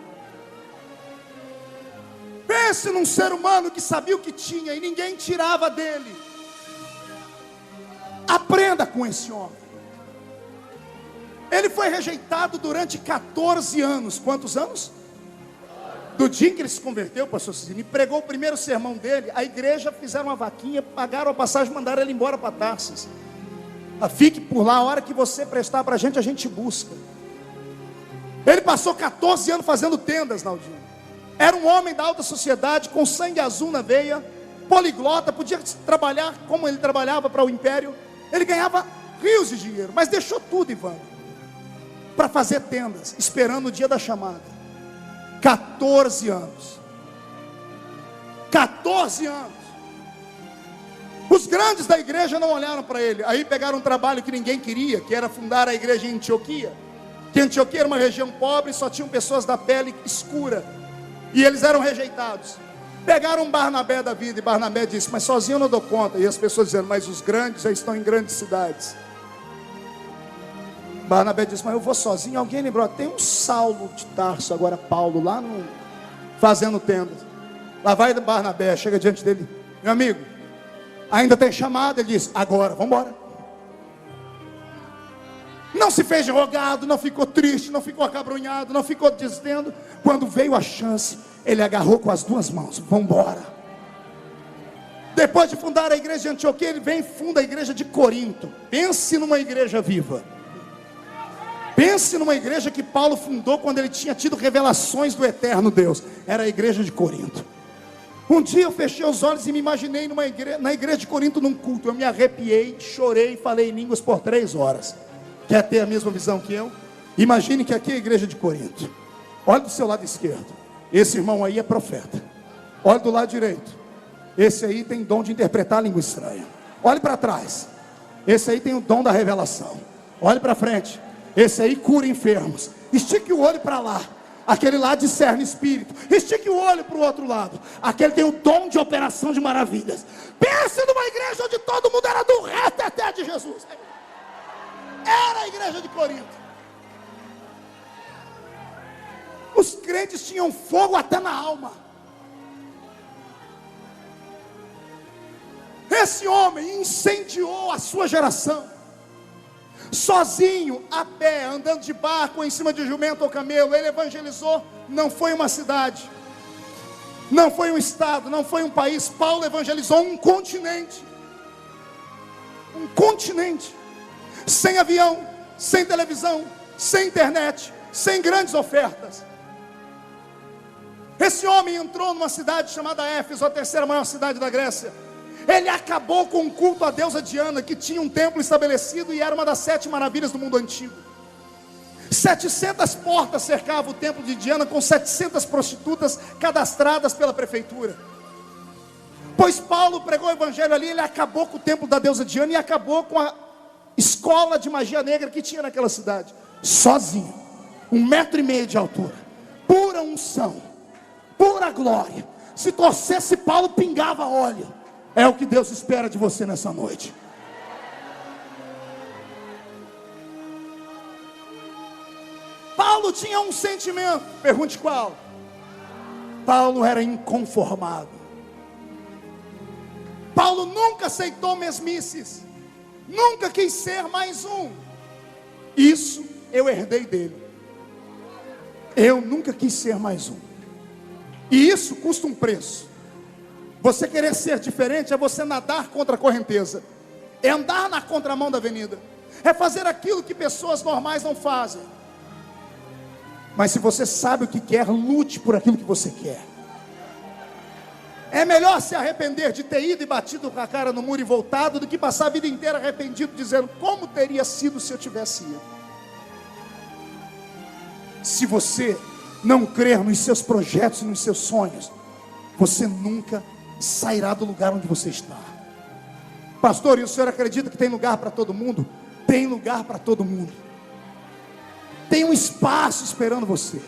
Pense num ser humano que sabia o que tinha e ninguém tirava dele. Aprenda com esse homem. Ele foi rejeitado durante 14 anos. Quantos anos? Do dia em que ele se converteu, pastor Cisino, e pregou o primeiro sermão dele, a igreja fizeram uma vaquinha, pagaram a passagem e mandaram ele embora para Tarsis. Fique por lá, a hora que você prestar para a gente busca. Ele passou 14 anos fazendo tendas, Naldinho. Era um homem da alta sociedade, com sangue azul na veia, poliglota, podia trabalhar como ele trabalhava para o império. Ele ganhava rios de dinheiro, mas deixou tudo, Ivan, para fazer tendas, esperando o dia da chamada. 14 anos. 14 anos. Os grandes da igreja não olharam para ele. Aí pegaram um trabalho que ninguém queria, que era fundar a igreja em Antioquia. Que Antioquia era uma região pobre, só tinham pessoas da pele escura. E eles eram rejeitados. Pegaram um Barnabé da vida, e Barnabé disse: mas sozinho eu não dou conta. E as pessoas dizendo: mas os grandes já estão em grandes cidades. Barnabé disse: mas eu vou sozinho. Alguém lembrou? Tem um Saulo de Tarso, agora Paulo, lá no, fazendo tendas. Lá vai Barnabé, chega diante dele: meu amigo, ainda tem chamada? Ele diz: agora, vamos embora. Não se fez de rogado, não ficou triste, não ficou acabrunhado, não ficou dizendo. Quando veio a chance, ele agarrou com as duas mãos: vamos embora. Depois de fundar a igreja de Antioquia, ele vem e funda a igreja de Corinto. Pense numa igreja viva. Pense numa igreja que Paulo fundou quando ele tinha tido revelações do eterno Deus. Era a igreja de Corinto. Um dia eu fechei os olhos e me imaginei na igreja de Corinto num culto. Eu me arrepiei, chorei e falei em línguas por 3 horas. Quer ter a mesma visão que eu? Imagine que aqui é a igreja de Corinto. Olhe do seu lado esquerdo. Esse irmão aí é profeta. Olhe do lado direito. Esse aí tem dom de interpretar a língua estranha. Olhe para trás. Esse aí tem o dom da revelação. Olhe para frente. Esse aí cura enfermos. Estique o olho para lá. Aquele lá discerne espírito. Estique o olho para o outro lado. Aquele tem o dom de operação de maravilhas. Pense numa igreja onde todo mundo era do reteté de Jesus. Era a igreja de Corinto. Os crentes tinham fogo até na alma. Esse homem incendiou a sua geração. Sozinho, a pé, andando de barco, em cima de jumento ou camelo, ele evangelizou. Não foi uma cidade, não foi um estado, não foi um país. Paulo evangelizou um continente. Um continente. Sem avião, sem televisão, sem internet, sem grandes ofertas. Esse homem entrou numa cidade chamada Éfeso, a terceira maior cidade da Grécia. Ele acabou com o culto à deusa Diana, que tinha um templo estabelecido e era uma das 7 maravilhas do mundo antigo. 700 portas cercavam o templo de Diana, com 700 prostitutas cadastradas pela prefeitura. Pois Paulo pregou o evangelho ali, ele acabou com o templo da deusa Diana e acabou com a escola de magia negra que tinha naquela cidade. Sozinho, 1,5 metro de altura, pura unção, pura glória. Se torcesse Paulo, pingava óleo. É o que Deus espera de você nessa noite. Paulo tinha um sentimento. Pergunte qual? Paulo era inconformado. Paulo nunca aceitou mesmices. Nunca quis ser mais um. Isso eu herdei dele. Eu nunca quis ser mais um. E isso custa um preço. Você querer ser diferente é você nadar contra a correnteza. É andar na contramão da avenida. É fazer aquilo que pessoas normais não fazem. Mas se você sabe o que quer, lute por aquilo que você quer. É melhor se arrepender de ter ido e batido com a cara no muro e voltado, do que passar a vida inteira arrependido, dizendo: como teria sido se eu tivesse ido. Se você não crer nos seus projetos e nos seus sonhos, você nunca sairá do lugar onde você está. Pastor, e o senhor acredita que tem lugar para todo mundo? Tem lugar para todo mundo. Tem um espaço esperando você.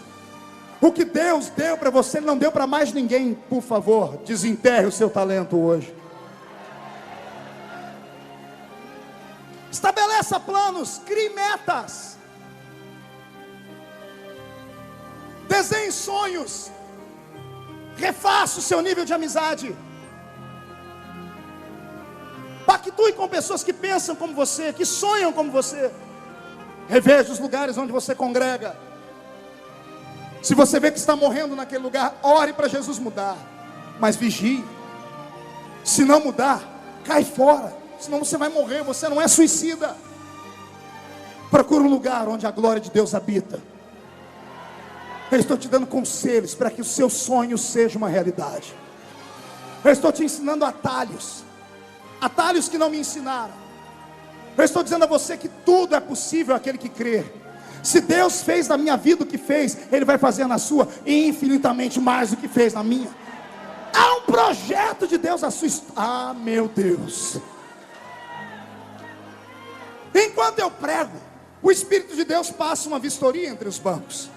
O que Deus deu para você, Ele não deu para mais ninguém. Por favor, desenterre o seu talento hoje. Estabeleça planos, crie metas, desenhe sonhos, refaça o seu nível de amizade. Pactue com pessoas que pensam como você, que sonham como você. Reveja os lugares onde você congrega. Se você vê que está morrendo naquele lugar, ore para Jesus mudar. Mas vigie. Se não mudar, cai fora. Senão você vai morrer, você não é suicida. Procura um lugar onde a glória de Deus habita. Eu estou te dando conselhos para que o seu sonho seja uma realidade. Eu estou te ensinando atalhos. Atalhos que não me ensinaram. Eu estou dizendo a você que tudo é possível àquele que crê. Se Deus fez na minha vida o que fez, Ele vai fazer na sua infinitamente mais do que fez na minha. Há um projeto de Deus a sua história. Ah, meu Deus. Enquanto eu prego, o Espírito de Deus passa uma vistoria entre os bancos.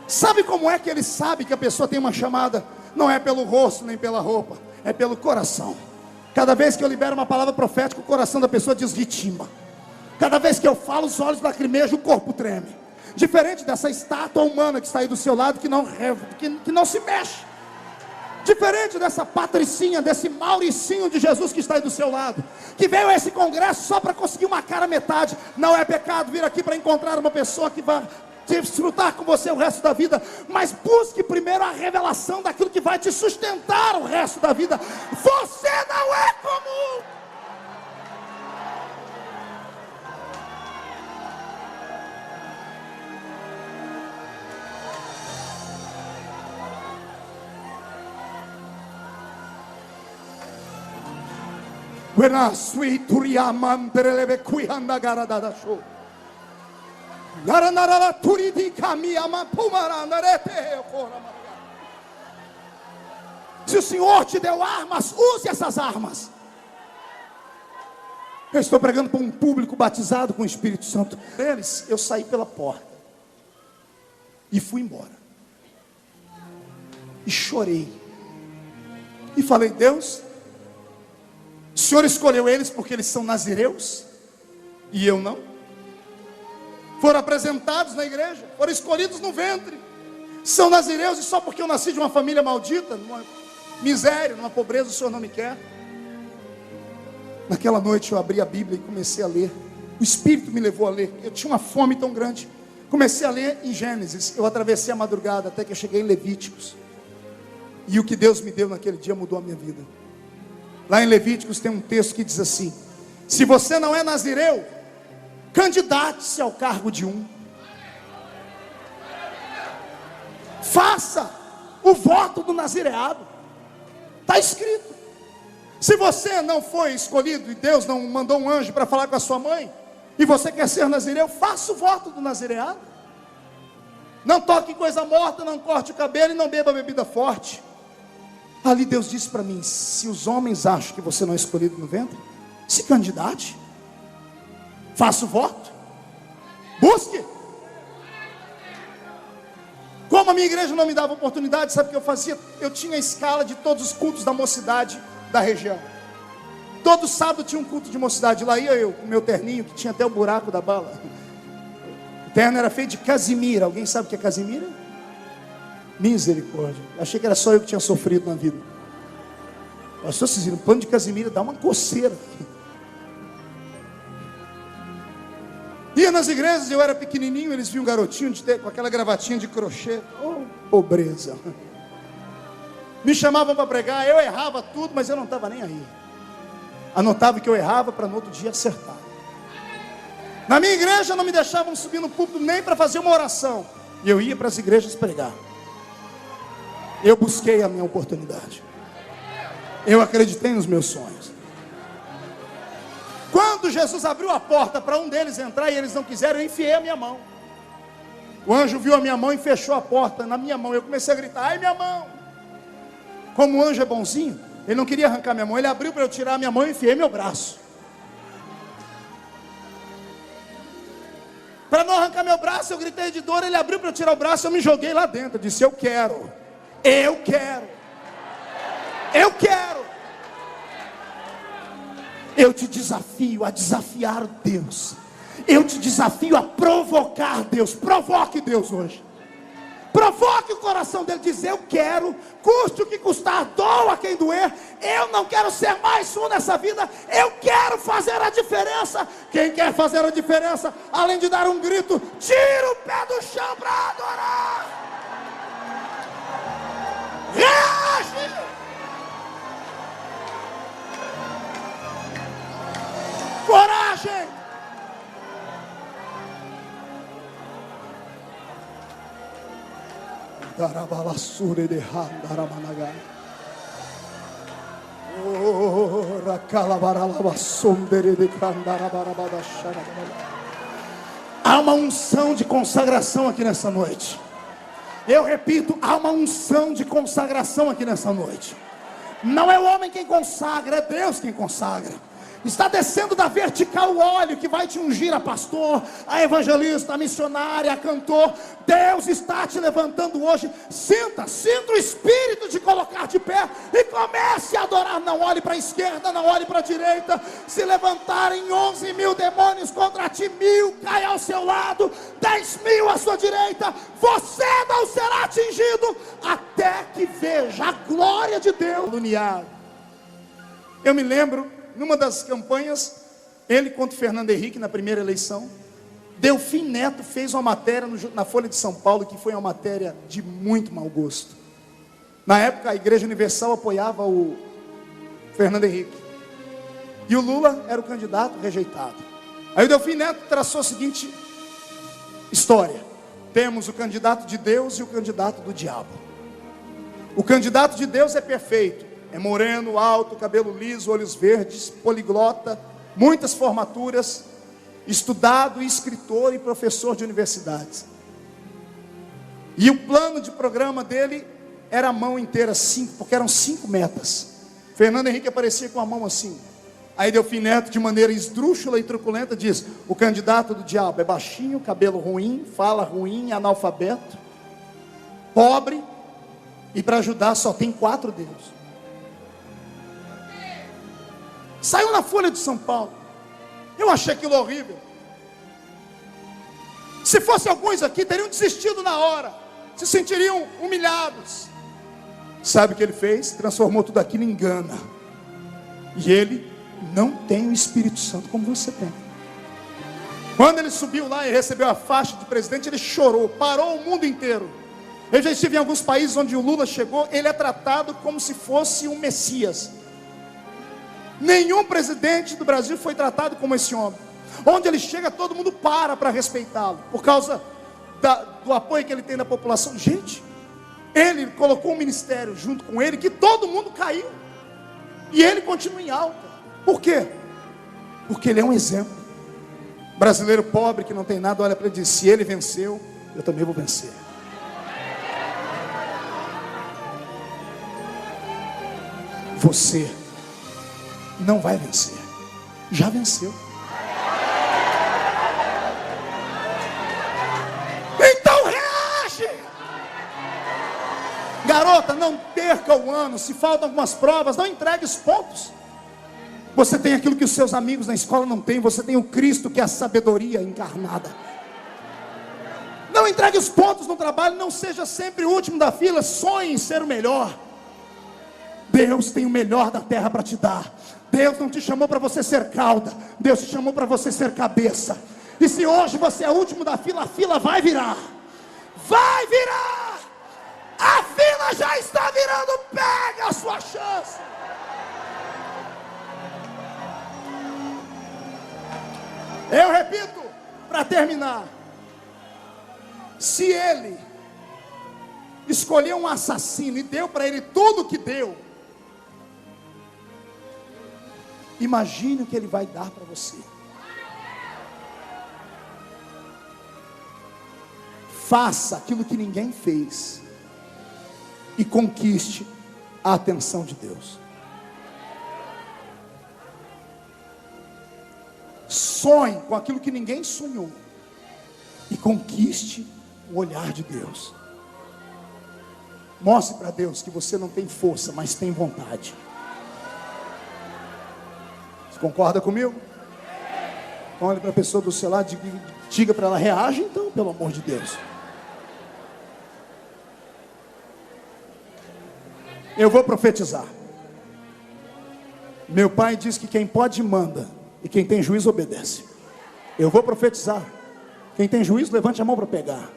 Sabe como é que Ele sabe que a pessoa tem uma chamada? Não é pelo rosto nem pela roupa, é pelo coração. Cada vez que eu libero uma palavra profética, o coração da pessoa desritima. Cada vez que eu falo, os olhos lacrimejam, o corpo treme. Diferente dessa estátua humana que está aí do seu lado, que não se mexe. Diferente dessa patricinha, desse Mauricinho de Jesus que está aí do seu lado, que veio a esse congresso só para conseguir uma cara metade. Não é pecado vir aqui para encontrar uma pessoa que vai desfrutar com você o resto da vida, mas busque primeiro a revelação daquilo que vai te sustentar o resto da vida. Você não é comum. Se o Senhor te deu armas, use essas armas. Eu estou pregando para um público batizado com o Espírito Santo. Eles, eu saí pela porta e fui embora. E chorei. E falei: Deus, o Senhor escolheu eles porque eles são nazireus e eu não? Foram apresentados na igreja, foram escolhidos no ventre, são nazireus, e só porque eu nasci de uma família maldita, numa miséria, numa pobreza, o Senhor não me quer? Naquela noite eu abri a Bíblia e comecei a ler. O Espírito me levou a ler. Eu tinha uma fome tão grande. Comecei a ler em Gênesis. Eu atravessei a madrugada até que eu cheguei em Levíticos. E o que Deus me deu naquele dia mudou a minha vida. Lá em Levíticos tem um texto que diz assim: se você não é nazireu, candidate-se ao cargo de um. Faça o voto do nazireado. Está escrito. Se você não foi escolhido e Deus não mandou um anjo para falar com a sua mãe, e você quer ser nazireu, faça o voto do nazireado. Não toque em coisa morta, não corte o cabelo e não beba bebida forte. Ali Deus disse para mim: se os homens acham que você não é escolhido no ventre, se candidate, faça o voto, busque. Como a minha igreja não me dava oportunidade, sabe o que eu fazia? Eu tinha a escala de todos os cultos da mocidade da região. Todo sábado tinha um culto de mocidade. Lá ia eu com meu terninho, que tinha até o buraco da bala. O terno era feito de casimira. Alguém sabe o que é casimira? Misericórdia. Achei que era só eu que tinha sofrido na vida. Pastor Cizino, um pano de casimira dá uma coceira. Ia nas igrejas, eu era pequenininho, eles viam um garotinho com aquela gravatinha de crochê. Oh, pobreza. Me chamavam para pregar, eu errava tudo, mas eu não estava nem aí. Anotava que eu errava para no outro dia acertar. Na minha igreja não me deixavam subir no púlpito nem para fazer uma oração. E eu ia para as igrejas pregar. Eu busquei a minha oportunidade. Eu acreditei nos meus sonhos. Quando Jesus abriu a porta para um deles entrar e eles não quiseram, eu enfiei a minha mão. O anjo viu a minha mão e fechou a porta na minha mão. Eu comecei a gritar: ai, minha mão! Como o anjo é bonzinho, ele não queria arrancar minha mão. Ele abriu para eu tirar a minha mão e enfiei meu braço. Para não arrancar meu braço, eu gritei de dor. Ele abriu para eu tirar o braço, eu me joguei lá dentro. Eu disse: eu quero, eu quero, eu quero. Eu te desafio a desafiar Deus. Eu te desafio a provocar Deus. Provoque Deus hoje. Provoque o coração dele, diz: eu quero, custe o que custar, doa quem doer. Eu não quero ser mais um nessa vida, eu quero fazer a diferença. Quem quer fazer a diferença, além de dar um grito, tira o pé do chão para adorar. Reage. Coragem. Há uma unção de consagração aqui nessa noite. Eu repito, há uma unção de consagração aqui nessa noite. Não é o homem quem consagra, é Deus quem consagra. Está descendo da vertical o óleo que vai te ungir a pastor, a evangelista, a missionária, a cantor. Deus está te levantando hoje. Sinta o espírito de colocar de pé e comece a adorar. Não olhe para a esquerda, não olhe para a direita. Se levantarem 11.000 demônios contra ti, 1.000 cai ao seu lado, 10.000 à sua direita, você não será atingido até que veja a glória de Deus. Eu me lembro, numa das campanhas, ele contra o Fernando Henrique, na primeira eleição, Delfim Neto fez uma matéria na Folha de São Paulo, que foi uma matéria de muito mau gosto. Na época, a Igreja Universal apoiava o Fernando Henrique, e o Lula era o candidato rejeitado. Aí o Delfim Neto traçou a seguinte história: temos o candidato de Deus e o candidato do diabo. O candidato de Deus é perfeito. É moreno, alto, cabelo liso, olhos verdes, poliglota, muitas formaturas, estudado, escritor e professor de universidades. E o plano de programa dele era a mão inteira, porque eram 5 metas. Fernando Henrique aparecia com a mão assim. Aí Delfim Neto, de maneira esdrúxula e truculenta, diz: o candidato do diabo é baixinho, cabelo ruim, fala ruim, analfabeto, pobre, e para ajudar só tem 4 dedos. Saiu na Folha de São Paulo. Eu achei aquilo horrível. Se fosse alguns aqui, teriam desistido na hora, se sentiriam humilhados. Sabe o que ele fez? Transformou tudo aquilo em gana. E ele não tem o Espírito Santo como você tem. Quando ele subiu lá e recebeu a faixa de presidente, ele chorou, parou o mundo inteiro. Eu já estive em alguns países onde o Lula chegou, ele é tratado como se fosse um Messias. Nenhum presidente do Brasil foi tratado como esse homem. Onde ele chega, todo mundo para respeitá-lo, por causa do apoio que ele tem da população. Gente, ele colocou um ministério junto com ele, que todo mundo caiu, e ele continua em alta. Por quê? Porque ele é um exemplo. Brasileiro pobre que não tem nada, olha para ele e diz: se ele venceu, eu também vou vencer. Você não vai vencer, já venceu. Então reage. Garota, não perca o ano. Se faltam algumas provas, não entregue os pontos. Você tem aquilo que os seus amigos na escola não têm. Você tem o Cristo, que é a sabedoria encarnada. Não entregue os pontos no trabalho. Não seja sempre o último da fila. Sonhe em ser o melhor. Deus tem o melhor da terra para te dar. Deus não te chamou para você ser cauda. Deus te chamou para você ser cabeça. E se hoje você é o último da fila, a fila vai virar. Vai virar. A fila já está virando. Pega a sua chance. Eu repito, para terminar: se ele escolheu um assassino e deu para ele tudo o que deu, imagine o que ele vai dar para você. Faça aquilo que ninguém fez e conquiste a atenção de Deus. Sonhe com aquilo que ninguém sonhou e conquiste o olhar de Deus. Mostre para Deus que você não tem força, mas tem vontade. Você concorda comigo? Então olhe para a pessoa do seu lado, diga para ela: reage então, pelo amor de Deus. Eu vou profetizar. Meu pai diz que quem pode manda, e quem tem juízo obedece. Eu vou profetizar. Quem tem juízo, levante a mão para pegar.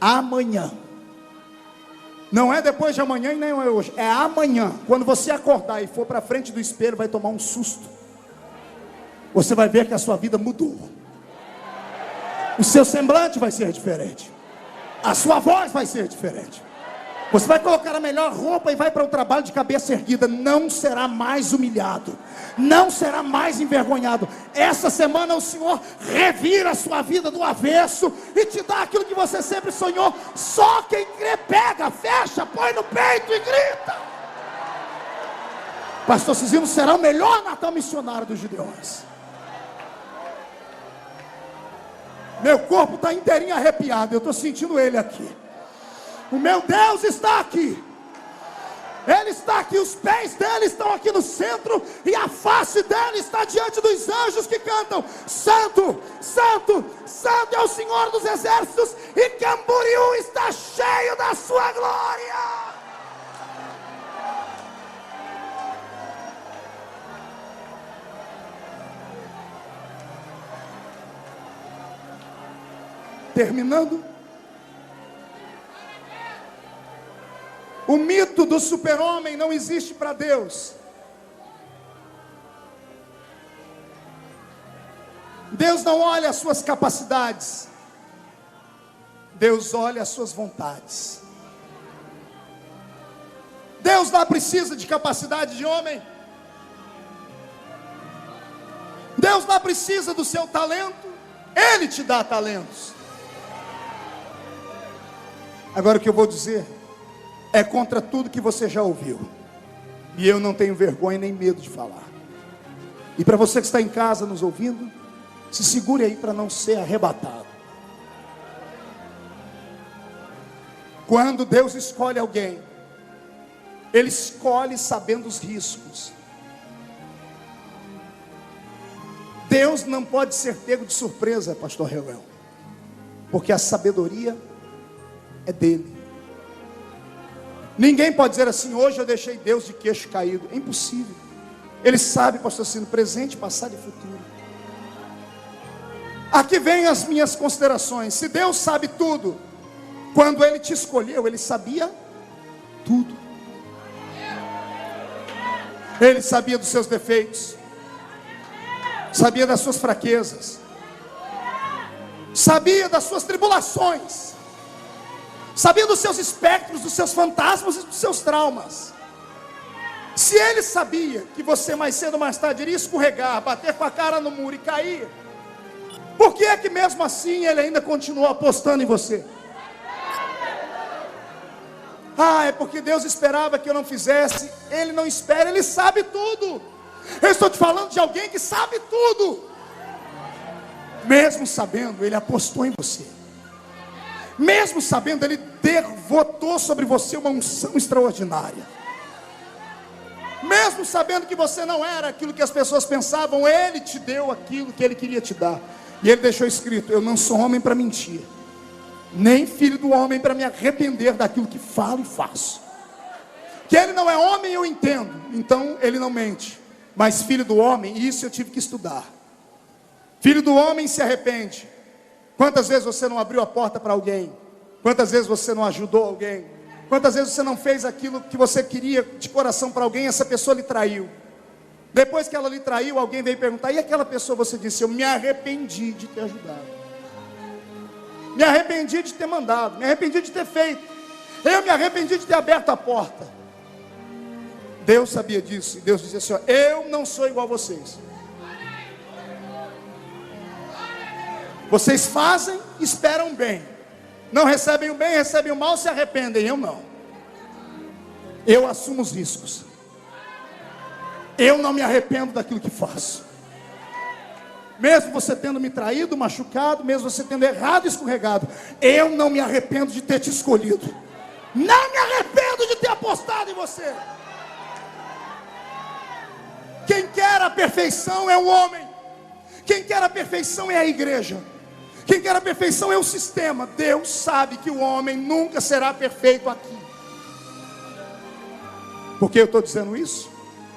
Amanhã, não é depois de amanhã e nem é hoje, é amanhã. Quando você acordar e for para frente do espelho, vai tomar um susto. Você vai ver que a sua vida mudou. O seu semblante vai ser diferente. A sua voz vai ser diferente. Você vai colocar a melhor roupa e vai para o trabalho de cabeça erguida. Não será mais humilhado. Não será mais envergonhado. Essa semana o Senhor revira a sua vida do avesso e te dá aquilo que você sempre sonhou. Só quem crê pega, fecha, põe no peito e grita. Pastor Cisino será o melhor Natal missionário dos Gideões. Meu corpo está inteirinho arrepiado. Eu estou sentindo ele aqui. O meu Deus está aqui. Ele está aqui, os pés dele estão aqui no centro, e a face dele está diante dos anjos que cantam: Santo, Santo, Santo é o Senhor dos exércitos, e Camboriú está cheio da sua glória. Terminando, o mito do super-homem não existe para Deus. Deus não olha as suas capacidades. Deus olha as suas vontades. Deus não precisa de capacidade de homem. Deus não precisa do seu talento. Ele te dá talentos. Agora o que eu vou dizer é contra tudo que você já ouviu. E eu não tenho vergonha nem medo de falar. E para você que está em casa nos ouvindo, se segure aí para não ser arrebatado. Quando Deus escolhe alguém, Ele escolhe sabendo os riscos. Deus não pode ser pego de surpresa, pastor Reuel, porque a sabedoria é dele. Ninguém pode dizer assim: hoje eu deixei Deus de queixo caído. É impossível. Ele sabe, pastor Cino, presente, passado e futuro. Aqui vem as minhas considerações. Se Deus sabe tudo, quando Ele te escolheu, Ele sabia tudo. Ele sabia dos seus defeitos, sabia das suas fraquezas, sabia das suas tribulações, sabia dos seus espectros, dos seus fantasmas e dos seus traumas. Se Ele sabia que você mais cedo ou mais tarde iria escorregar, bater com a cara no muro e cair, por que é que mesmo assim Ele ainda continuou apostando em você? Ah, é porque Deus esperava que eu não fizesse. Ele não espera, Ele sabe tudo. Eu estou te falando de alguém que sabe tudo. Mesmo sabendo, Ele apostou em você. Mesmo sabendo, Ele devotou sobre você uma unção extraordinária. Mesmo sabendo que você não era aquilo que as pessoas pensavam, Ele te deu aquilo que Ele queria te dar. E Ele deixou escrito: eu não sou homem para mentir, nem filho do homem para me arrepender daquilo que falo e faço. Que Ele não é homem, eu entendo, então Ele não mente. Mas filho do homem, isso eu tive que estudar. Filho do homem se arrepende. Quantas vezes você não abriu a porta para alguém? Quantas vezes você não ajudou alguém? Quantas vezes você não fez aquilo que você queria de coração para alguém e essa pessoa lhe traiu? Depois que ela lhe traiu, alguém veio perguntar: e aquela pessoa? Você disse: eu me arrependi de ter ajudado, me arrependi de ter mandado, me arrependi de ter feito, eu me arrependi de ter aberto a porta. Deus sabia disso, e Deus dizia assim: ó, eu não sou igual a vocês. Vocês fazem, esperam bem, não recebem o bem, recebem o mal, se arrependem. Eu não. Eu assumo os riscos. Eu não me arrependo daquilo que faço. Mesmo você tendo me traído, machucado, mesmo você tendo errado e escorregado, eu não me arrependo de ter te escolhido. Não me arrependo de ter apostado em você. Quem quer a perfeição é o homem. Quem quer a perfeição é a igreja. Quem quer a perfeição é o sistema. Deus sabe que o homem nunca será perfeito aqui. Por que eu estou dizendo isso?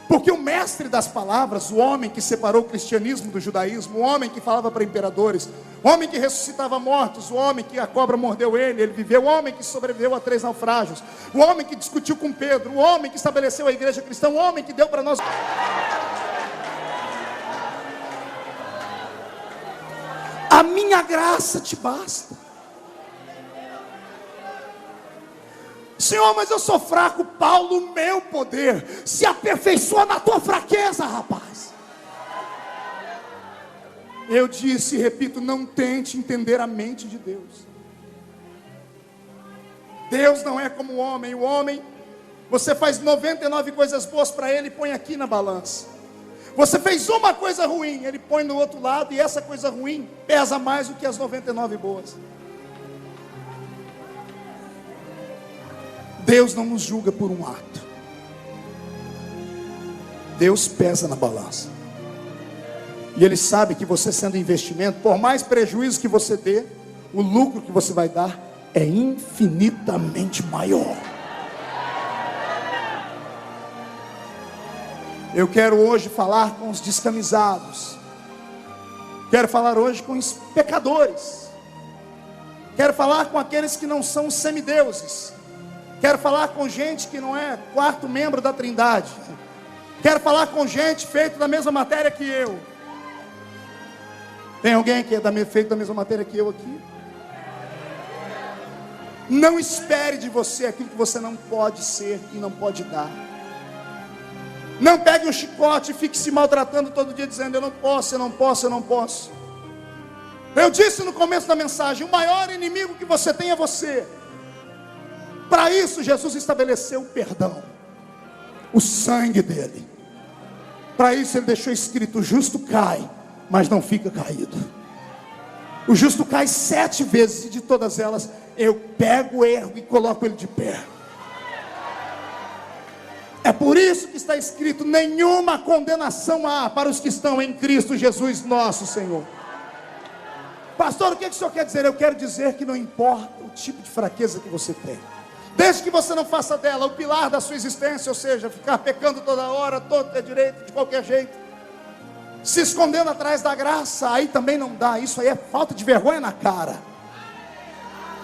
Porque o mestre das palavras, o homem que separou o cristianismo do judaísmo, o homem que falava para imperadores, o homem que ressuscitava mortos, o homem que a cobra mordeu ele viveu, o homem que sobreviveu a 3 naufrágios, o homem que discutiu com Pedro, o homem que estabeleceu a igreja cristã, o homem que deu para nós. A minha graça te basta. Senhor, mas eu sou fraco. Paulo, o meu poder se aperfeiçoa na tua fraqueza, rapaz. Eu disse e repito: não tente entender a mente de Deus. Deus não é como o homem. O homem, você faz 99 coisas boas para ele e põe aqui na balança. Você fez uma coisa ruim, ele põe no outro lado, e essa coisa ruim pesa mais do que as 99 boas. Deus não nos julga por um ato. Deus pesa na balança. E Ele sabe que você, sendo investimento, por mais prejuízo que você dê, o lucro que você vai dar é infinitamente maior. Eu quero hoje falar com os descamisados. Quero falar hoje com os pecadores. Quero falar com aqueles que não são semideuses. Quero falar com gente que não é 4º membro da Trindade. Quero falar com gente feita da mesma matéria que eu. Tem alguém que é feito da mesma matéria que eu aqui? Não espere de você aquilo que você não pode ser e não pode dar. Não pegue um chicote e fique se maltratando todo dia dizendo: eu não posso, eu não posso, eu não posso. Eu disse no começo da mensagem: o maior inimigo que você tem é você. Para isso Jesus estabeleceu o perdão. o sangue dele. Para isso ele deixou escrito: o justo cai, mas não fica caído. O justo cai 7 vezes, e de todas elas eu pego, ergo e coloco ele de pé. É por isso que está escrito: nenhuma condenação há para os que estão em Cristo Jesus nosso Senhor. Pastor, o que o senhor quer dizer? Eu quero dizer que não importa o tipo de fraqueza que você tem, desde que você não faça dela o pilar da sua existência, ou seja, ficar pecando toda hora, todo é direito, de qualquer jeito, se escondendo atrás da graça, aí também não dá. Isso aí é falta de vergonha na cara.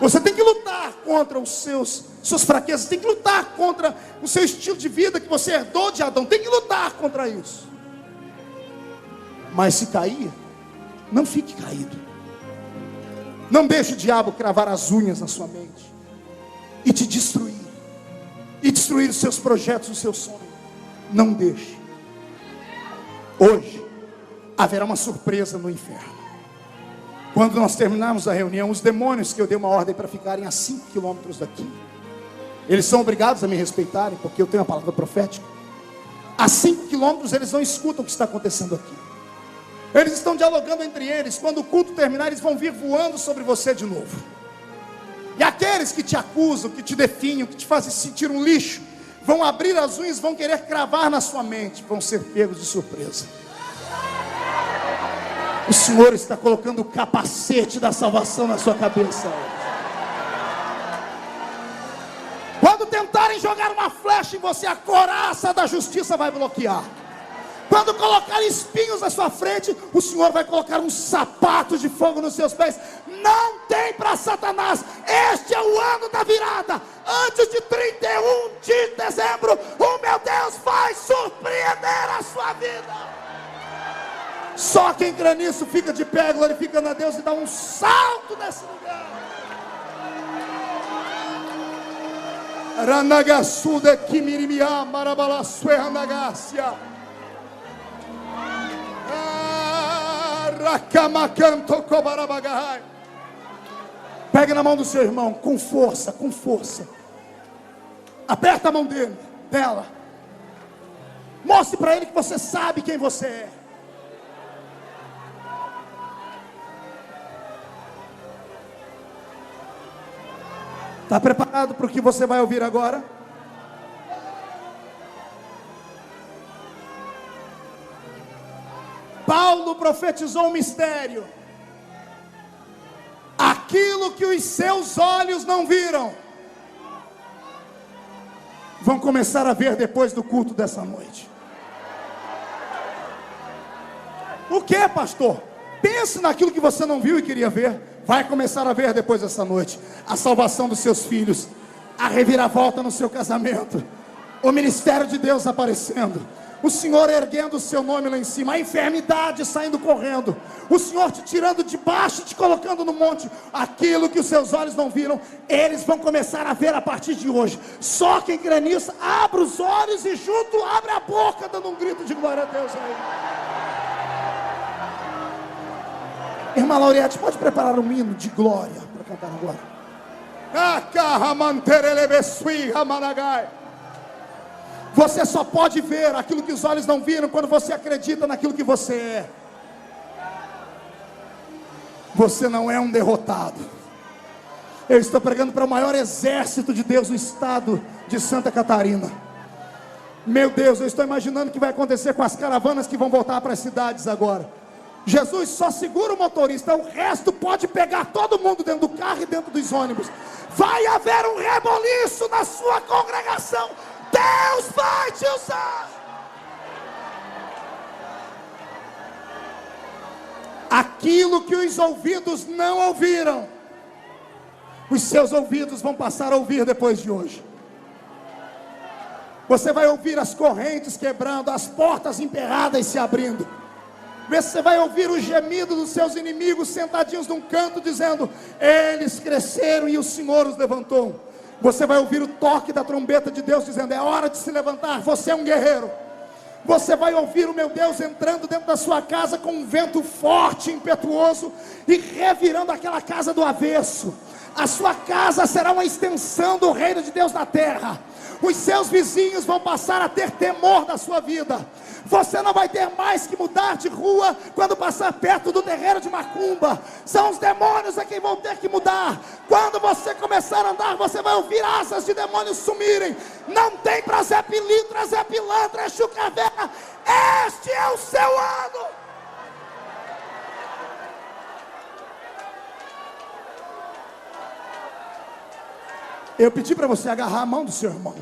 Você tem que lutar contra suas fraquezas, tem que lutar contra o seu estilo de vida que você herdou de Adão, tem que lutar contra isso. Mas se cair, não fique caído. Não deixe o diabo cravar as unhas na sua mente e te destruir, e destruir os seus projetos, os seus sonhos. Não deixe. Hoje haverá uma surpresa no inferno. Quando nós terminarmos a reunião, os demônios que eu dei uma ordem para ficarem a 5 quilômetros daqui, eles são obrigados a me respeitarem, porque eu tenho a palavra profética. A 5 quilômetros eles não escutam o que está acontecendo aqui. Eles estão dialogando entre eles. Quando o culto terminar, eles vão vir voando sobre você de novo. E aqueles que te acusam, que te definham, que te fazem sentir um lixo, vão abrir as unhas, vão querer cravar na sua mente, vão ser pegos de surpresa. O Senhor está colocando o capacete da salvação na sua cabeça. Quando tentarem jogar uma flecha em você, a coraça da justiça vai bloquear. Quando colocarem espinhos na sua frente, o Senhor vai colocar um sapato de fogo nos seus pés. Não tem para Satanás. Este é o ano da virada. Antes de 31 de dezembro, o meu Deus vai surpreender a sua vida. Só quem crê nisso fica de pé, glorificando a Deus, e dá um salto nesse lugar. Ranagasude Kimirimiá Marabalasue Ranagácia. Rakamakanto Kobarabagai. Pegue na mão do seu irmão com força, com força. Aperta a mão dela. Mostre para ele que você sabe quem você é. Está preparado para o que você vai ouvir agora? Paulo profetizou um mistério. Aquilo que os seus olhos não viram, vão começar a ver depois do culto dessa noite. O que, pastor? Pense naquilo que você não viu e queria ver. Vai começar a ver depois dessa noite. A salvação dos seus filhos, a reviravolta no seu casamento, o ministério de Deus aparecendo, o Senhor erguendo o seu nome lá em cima, a enfermidade saindo correndo, o Senhor te tirando de baixo e te colocando no monte. Aquilo que os seus olhos não viram, eles vão começar a ver a partir de hoje. Só quem crê nisso, abre os olhos e junto abre a boca, dando um grito de glória a Deus aí. Irmã Lauriette, pode preparar um hino de glória para cantar agora. Você só pode ver aquilo que os olhos não viram quando você acredita naquilo que você é. Você não é um derrotado. Eu estou pregando para o maior exército de Deus no estado de Santa Catarina. Meu Deus, eu estou imaginando o que vai acontecer com as caravanas que vão voltar para as cidades agora. Jesus só segura o motorista, o resto pode pegar todo mundo dentro do carro e dentro dos ônibus. Vai haver um reboliço na sua congregação. Deus vai te usar. Aquilo que os ouvidos não ouviram, os seus ouvidos vão passar a ouvir depois de hoje. Você vai ouvir as correntes quebrando, as portas emperradas se abrindo. Você vai ouvir o gemido dos seus inimigos sentadinhos num canto dizendo: eles cresceram e o Senhor os levantou. Você vai ouvir o toque da trombeta de Deus dizendo: é hora de se levantar, você é um guerreiro. Você vai ouvir o meu Deus entrando dentro da sua casa com um vento forte, impetuoso, e revirando aquela casa do avesso. A sua casa será uma extensão do reino de Deus na terra. Os seus vizinhos vão passar a ter temor da sua vida. Você não vai ter mais que mudar de rua quando passar perto do terreiro de macumba. São os demônios a quem vão ter que mudar. Quando você começar a andar, você vai ouvir asas de demônios sumirem. Não tem pra Zé Pilintra, Zé Pilantra, é Chucaveira. Este é o seu ano. Eu pedi para você agarrar a mão do seu irmão.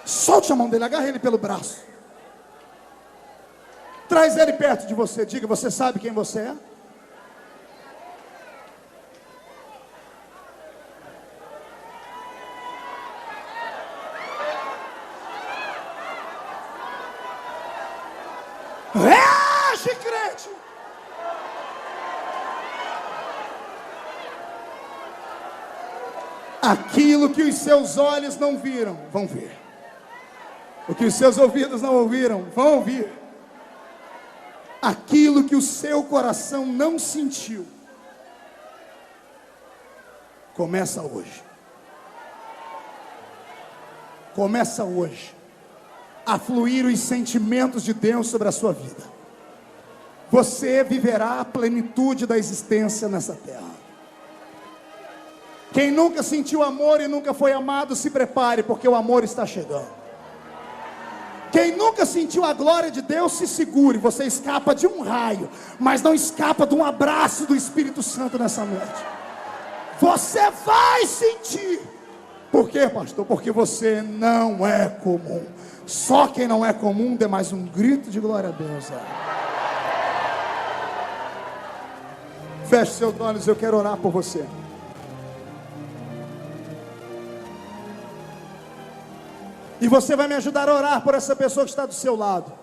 Solte a mão dele, agarre ele pelo braço. Traz ele perto de você. Diga, você sabe quem você é? Reage, crente! Aquilo que os seus olhos não viram, vão ver. O que os seus ouvidos não ouviram, vão ouvir. Aquilo que o seu coração não sentiu, começa hoje. Começa hoje a fluir os sentimentos de Deus sobre a sua vida. Você viverá a plenitude da existência nessa terra. Quem nunca sentiu amor e nunca foi amado, se prepare, porque o amor está chegando. Quem nunca sentiu a glória de Deus, se segure. Você escapa de um raio, mas não escapa de um abraço do Espírito Santo nessa noite. Você vai sentir. Por quê, pastor? Porque você não é comum. Só quem não é comum dê mais um grito de glória a Deus. Feche seus olhos, eu quero orar por você. E você vai me ajudar a orar por essa pessoa que está do seu lado.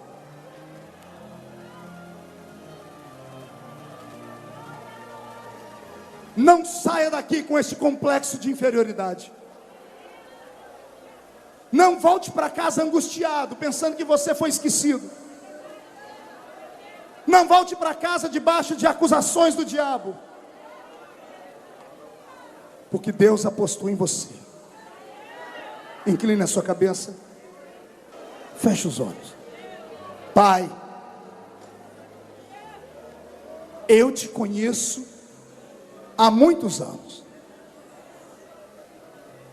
Não saia daqui com esse complexo de inferioridade. Não volte para casa angustiado, pensando que você foi esquecido. Não volte para casa debaixo de acusações do diabo. Porque Deus apostou em você. Incline a sua cabeça. Feche os olhos. Pai, eu te conheço há muitos anos.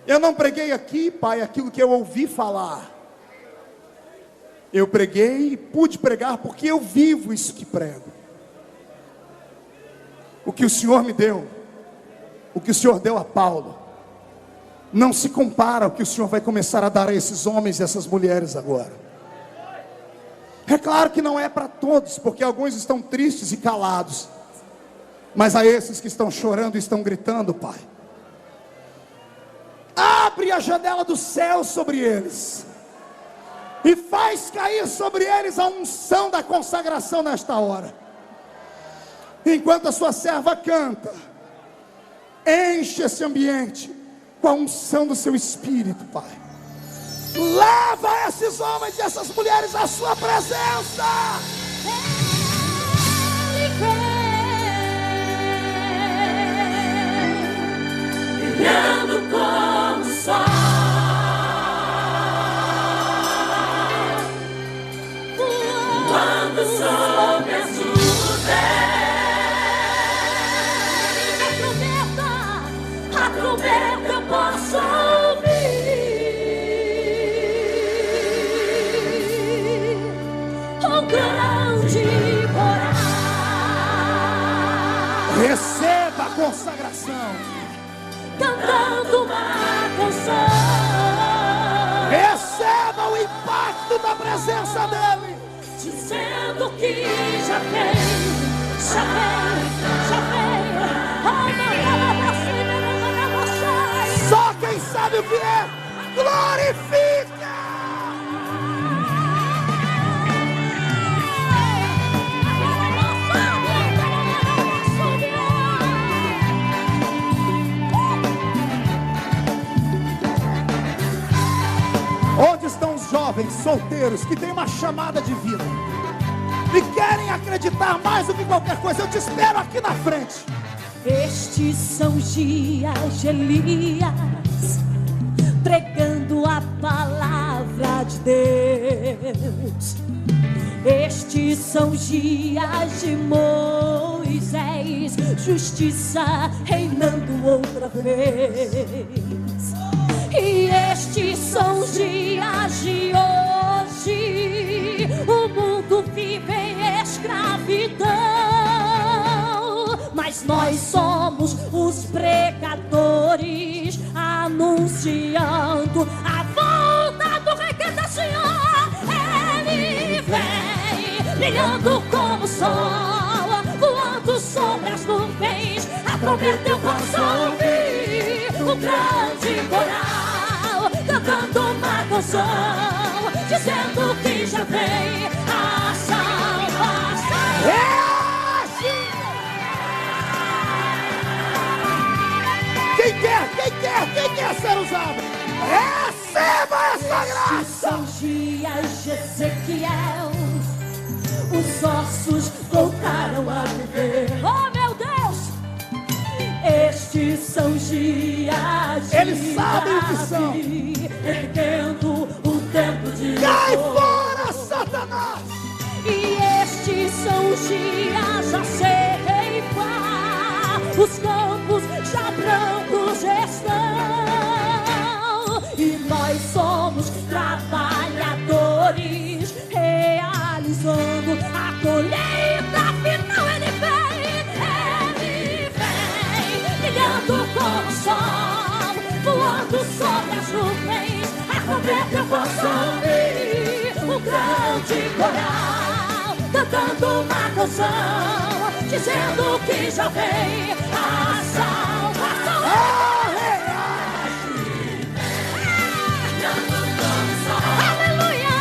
Eu não preguei aqui, Pai, aquilo que eu ouvi falar. Eu preguei e pude pregar porque eu vivo isso que prego. O que o Senhor me deu, o que o Senhor deu a Paulo, não se compara ao que o Senhor vai começar a dar a esses homens e essas mulheres agora. É claro que não é para todos, porque alguns estão tristes e calados. Mas a esses que estão chorando e estão gritando, Pai, abre a janela do céu sobre eles. E faz cair sobre eles a unção da consagração nesta hora. Enquanto a sua serva canta, enche esse ambiente com a unção do seu Espírito, Pai. Leva esses homens e essas mulheres à sua presença. Brilhando como o sol, voando sobre as nuvens. A trombeta eu posso ouvir. O grande coral. Receba a consagração. Cantando uma canção. Receba o impacto da presença dele. Dizendo que já veio, já veio, já veio. Só quem sabe o que é, glorifica. Onde estão os jovens solteiros que têm uma chamada de vida e querem acreditar mais do que qualquer coisa? Eu te espero aqui na frente. Estes são dias de Elias, pregando a palavra de Deus. Estes são dias de Moisés, justiça reinando outra vez. E estes são dias de hoje, o mundo vive em escravidão, mas nós somos os pregadores, anunciando a volta do Rei. Canta, Senhor, Ele vem, brilhando como o sol, voando sobre as nuvens. A trombeta eu posso ouvir, o grande coral cantando uma canção, dizendo que já vem a salvação. Quem quer ser usado? Receba essa graça! Estes são dias de Ezequiel, os ossos voltaram a viver. Oh, meu Deus! Estes são dias de Eles sabem o que são. erguendo o templo de Cai Deus. fora, Satanás! E estes são dias a ceifar, os campos já brancos estão, e nós somos trabalhadores, realizando a colheita final. Ele vem, brilhando como o sol, voando sobre as nuvens. A trombeta eu posso ouvir, o grande coral cantando uma canção, dizendo que já vem a salvação. Aleluia!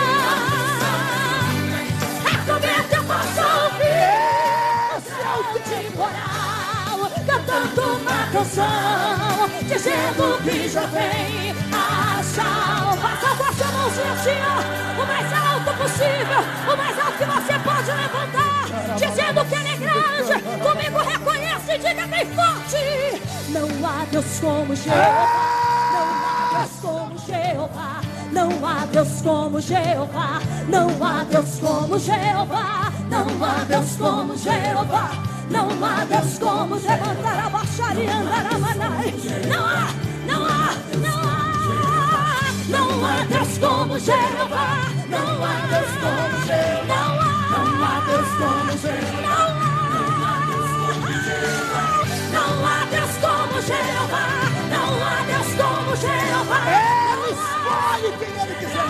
A trombeta eu posso ouvir, o grande coral cantando uma canção, dizendo que já vem a salvação. Baixa a mãozinha assim, ó, o mais alto possível, o mais alto que você pode levantar, dizendo que Ele é grande. Comigo reconhece e diga bem forte: não há Deus como Jeová, não há Deus como Jeová, não há Deus como Jeová, não há Deus como Jeová, não há Deus como Jeová, não há Deus como Jeová. Andar a baixaria, andar a manai. Não há, não há, não há. Não há Deus como Jeová, não há Deus como Jeová, não há Deus como Jeová, não há Deus como Jeová, não há Deus como Jeová. Ele escolhe quem Ele quiser.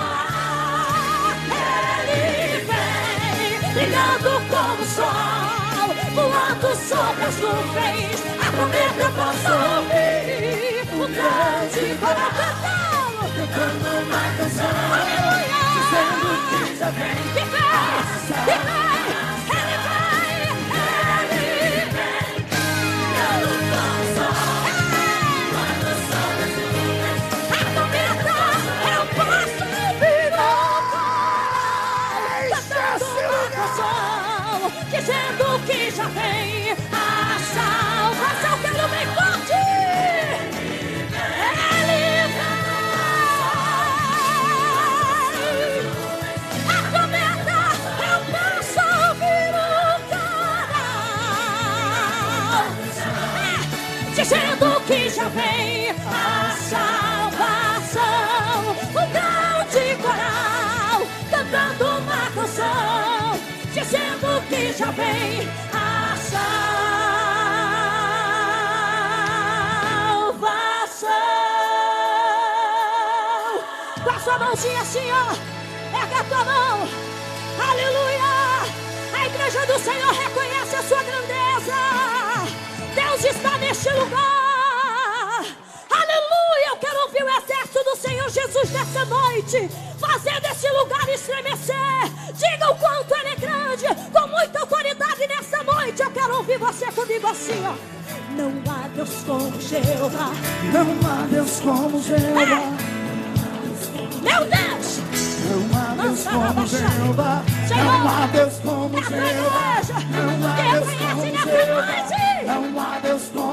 Ele vem, brilhando como o sol, voando sobre as nuvens. A trombeta eu posso ouvir, o grande coral cantando uma canção, aleluia, dizendo que já vem, que vem, ele vem, brilhando como o sol, voando sobre as nuvens. A trombeta eu posso ouvir, cantando uma canção, dizendo que já vem a salvação. Quero bem forte. Dizendo que já vem a salvação, um grande coral cantando uma canção, dizendo que já vem a salvação. Com a sua mãozinha assim, ó, erga a tua mão, aleluia. A igreja do Senhor reconhece a sua grandeza. Deus está neste lugar, aleluia. Eu quero ouvir o exército do Senhor Jesus nessa noite, fazendo esse lugar estremecer. Diga o quanto Ele é grande, com muita autoridade nessa noite. Eu quero ouvir você comigo assim, ó. Não há Deus como Jeová, não há Deus como Jeová, meu Deus. não há Deus como Jeová, não há Deus como Jeová, não há Deus como Jeová, não há Deus como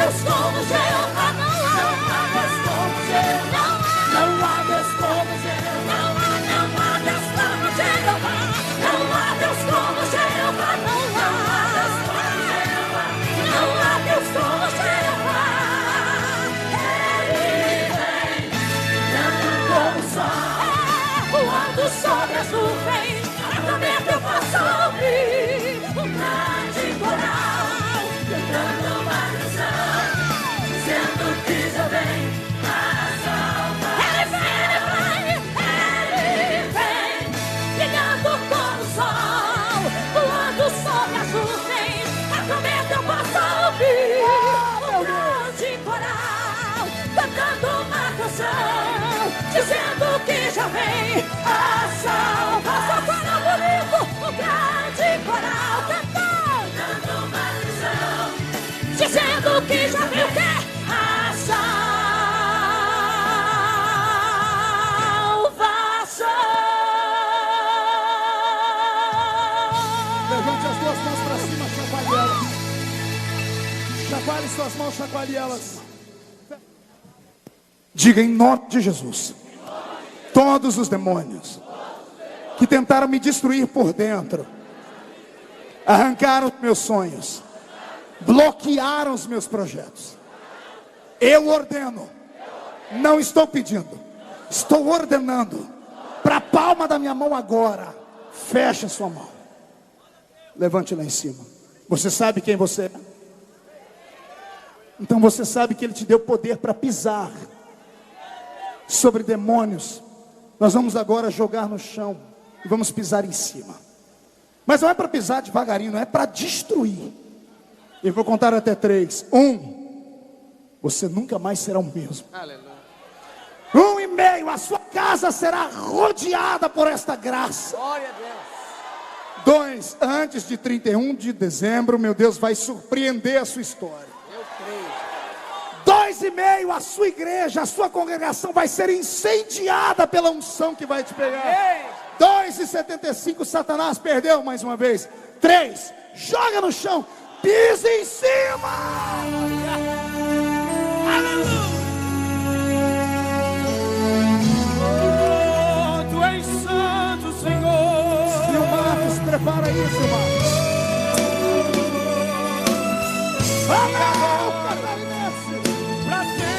Deus como Jeová, não há Deus como Jeová, não há Deus como Jeová, não há Deus como Jeová, não há Deus como Jeová, não há Deus como Jeová, não há Deus como Jeová. Ele vem, brilhando como o sol, voando sobre as nuvens, através eu posso ouvir um grande coral, cantando uma canção, dizendo que já vem a salvação. Ele vem, brilhando como o sol, voando sobre as nuvens, através eu posso ouvir um grande coral, cantando uma canção, dizendo que já vem a salvação. Para bonito, um grande coral cantando uma canção, dizendo que já vem o quê? A salvação. Levante as duas mãos para cima, chacoalhe elas. Chacoalhe suas mãos, chacoalhe elas. Diga em nome de Jesus: todos os demônios que tentaram me destruir por dentro, arrancaram os meus sonhos, bloquearam os meus projetos, eu ordeno, não estou pedindo, estou ordenando, para a palma da minha mão agora, feche a sua mão, levante lá em cima. Você sabe quem você é? Então você sabe que Ele te deu poder para pisar sobre demônios. Nós vamos agora jogar no chão e vamos pisar em cima. Mas não é para pisar devagarinho, não é para destruir. Eu vou contar até 3. 1. Você nunca mais será o mesmo. Aleluia. 1 e meio. A sua casa será rodeada por esta graça. Glória a Deus. 2. Antes de 31 de dezembro, meu Deus vai surpreender a sua história. Eu creio. 2 e meio. A sua igreja, a sua congregação vai ser incendiada pela unção que vai te pegar. 2,75, Satanás perdeu mais uma vez. 3, joga no chão, pisa em cima. Aleluia. Oh, tu és santo, Senhor. E o Marcos, prepara isso, Marcos. Vamos, catarinense. Pra sempre.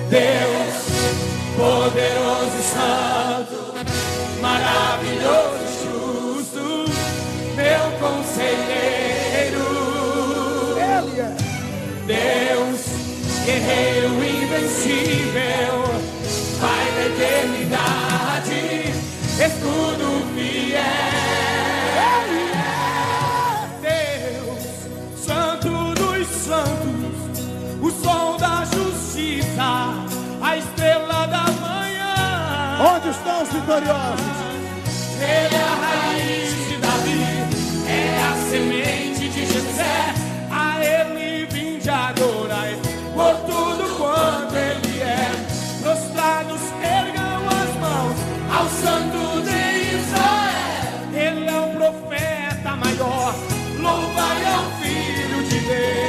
Deus, poderoso e santo, maravilhoso e justo, meu conselheiro. Ele é. Deus, guerreiro invencível, Pai da eternidade, escudo fiel. Deus, santo dos santos, o sol da justiça, a estrela da manhã. Onde estão os vitoriosos? Ele é a raiz de Davi, é a semente de José. A ele vinde adorai, por tudo quanto ele é. Prostrados ergam as mãos ao Santo de Israel. Ele é o profeta maior, louvai ao Filho de Deus.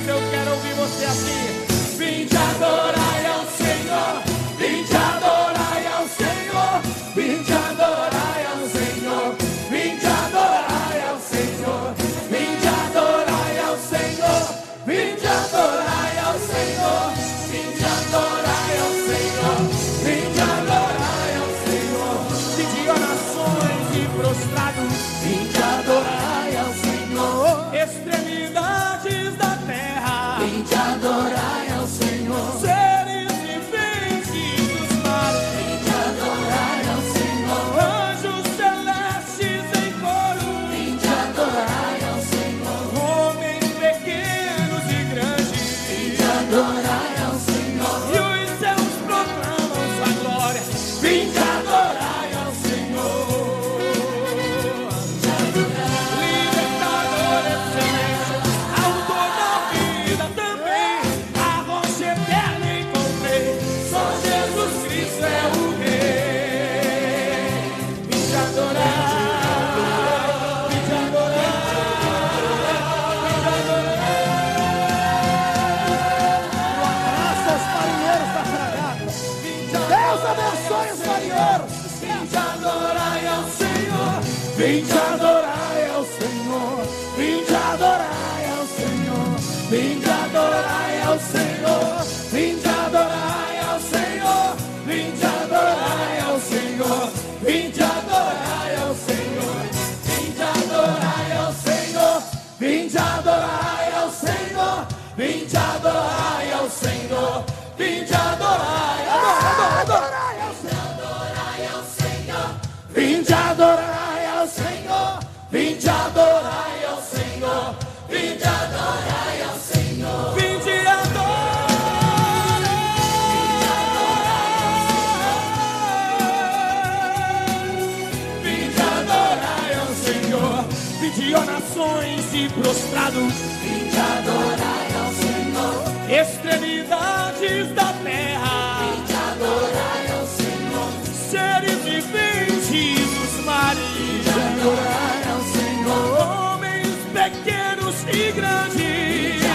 Eu quero ouvir você assim. Vinde adorai ao Senhor, vinde adorai ao Senhor, vinde adorai ao Senhor, vinde adorai ao Senhor, vinde adorai ao Senhor, vinde adorai ao Senhor, vinde adorai ao Senhor, vinde adorai ao Senhor. Vinde orações e prostrados, vinde adorai ao Senhor. Extremidades da terra, vinde adorai ao Senhor. Seres viventes dos mares, vinde adorai ao Senhor. Anjos celestes em coro, vinde adorai ao Senhor. Homens pequenos e grandes, vinde adorai ao Senhor. E os céus proclamam sua glória, vinde adorai ao Senhor. Libertador excelente, autor da vida também, a rocha extremidades da terra. Vinde adorai ao Senhor. Seres viventes dos mares. Vinde adorai ao Senhor. Homens pequenos e grandes.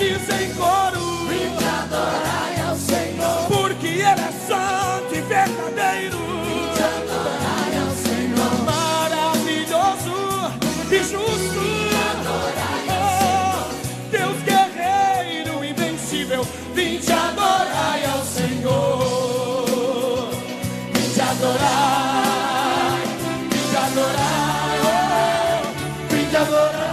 Em coro, Vinde adorai ao Senhor. porque Ele é santo e verdadeiro, Vinde adorai ao Senhor. maravilhoso e justo. Oh, Deus guerreiro, invencível. Vinde adorai ao Senhor. Vinde adorai, vinde adorai, oh, vinde adorai.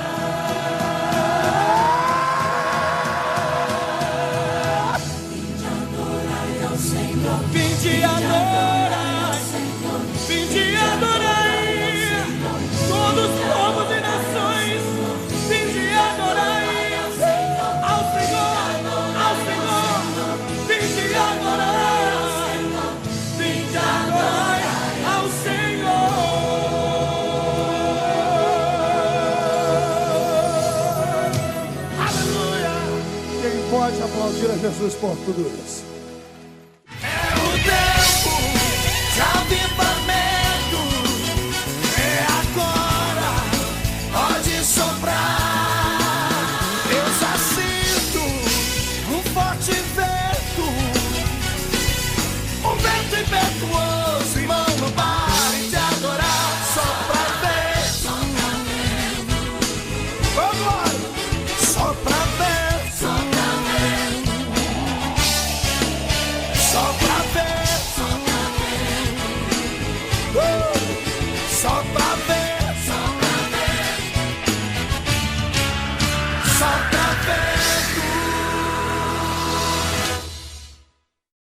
Vinde adorai, vinde adorai, todos os povos e nações. Vinde adorai ao Senhor, ao Senhor. Vinde adorai, vinde adorai ao Senhor. Aleluia. Quem pode aplaudir a Jesus por tudo isso?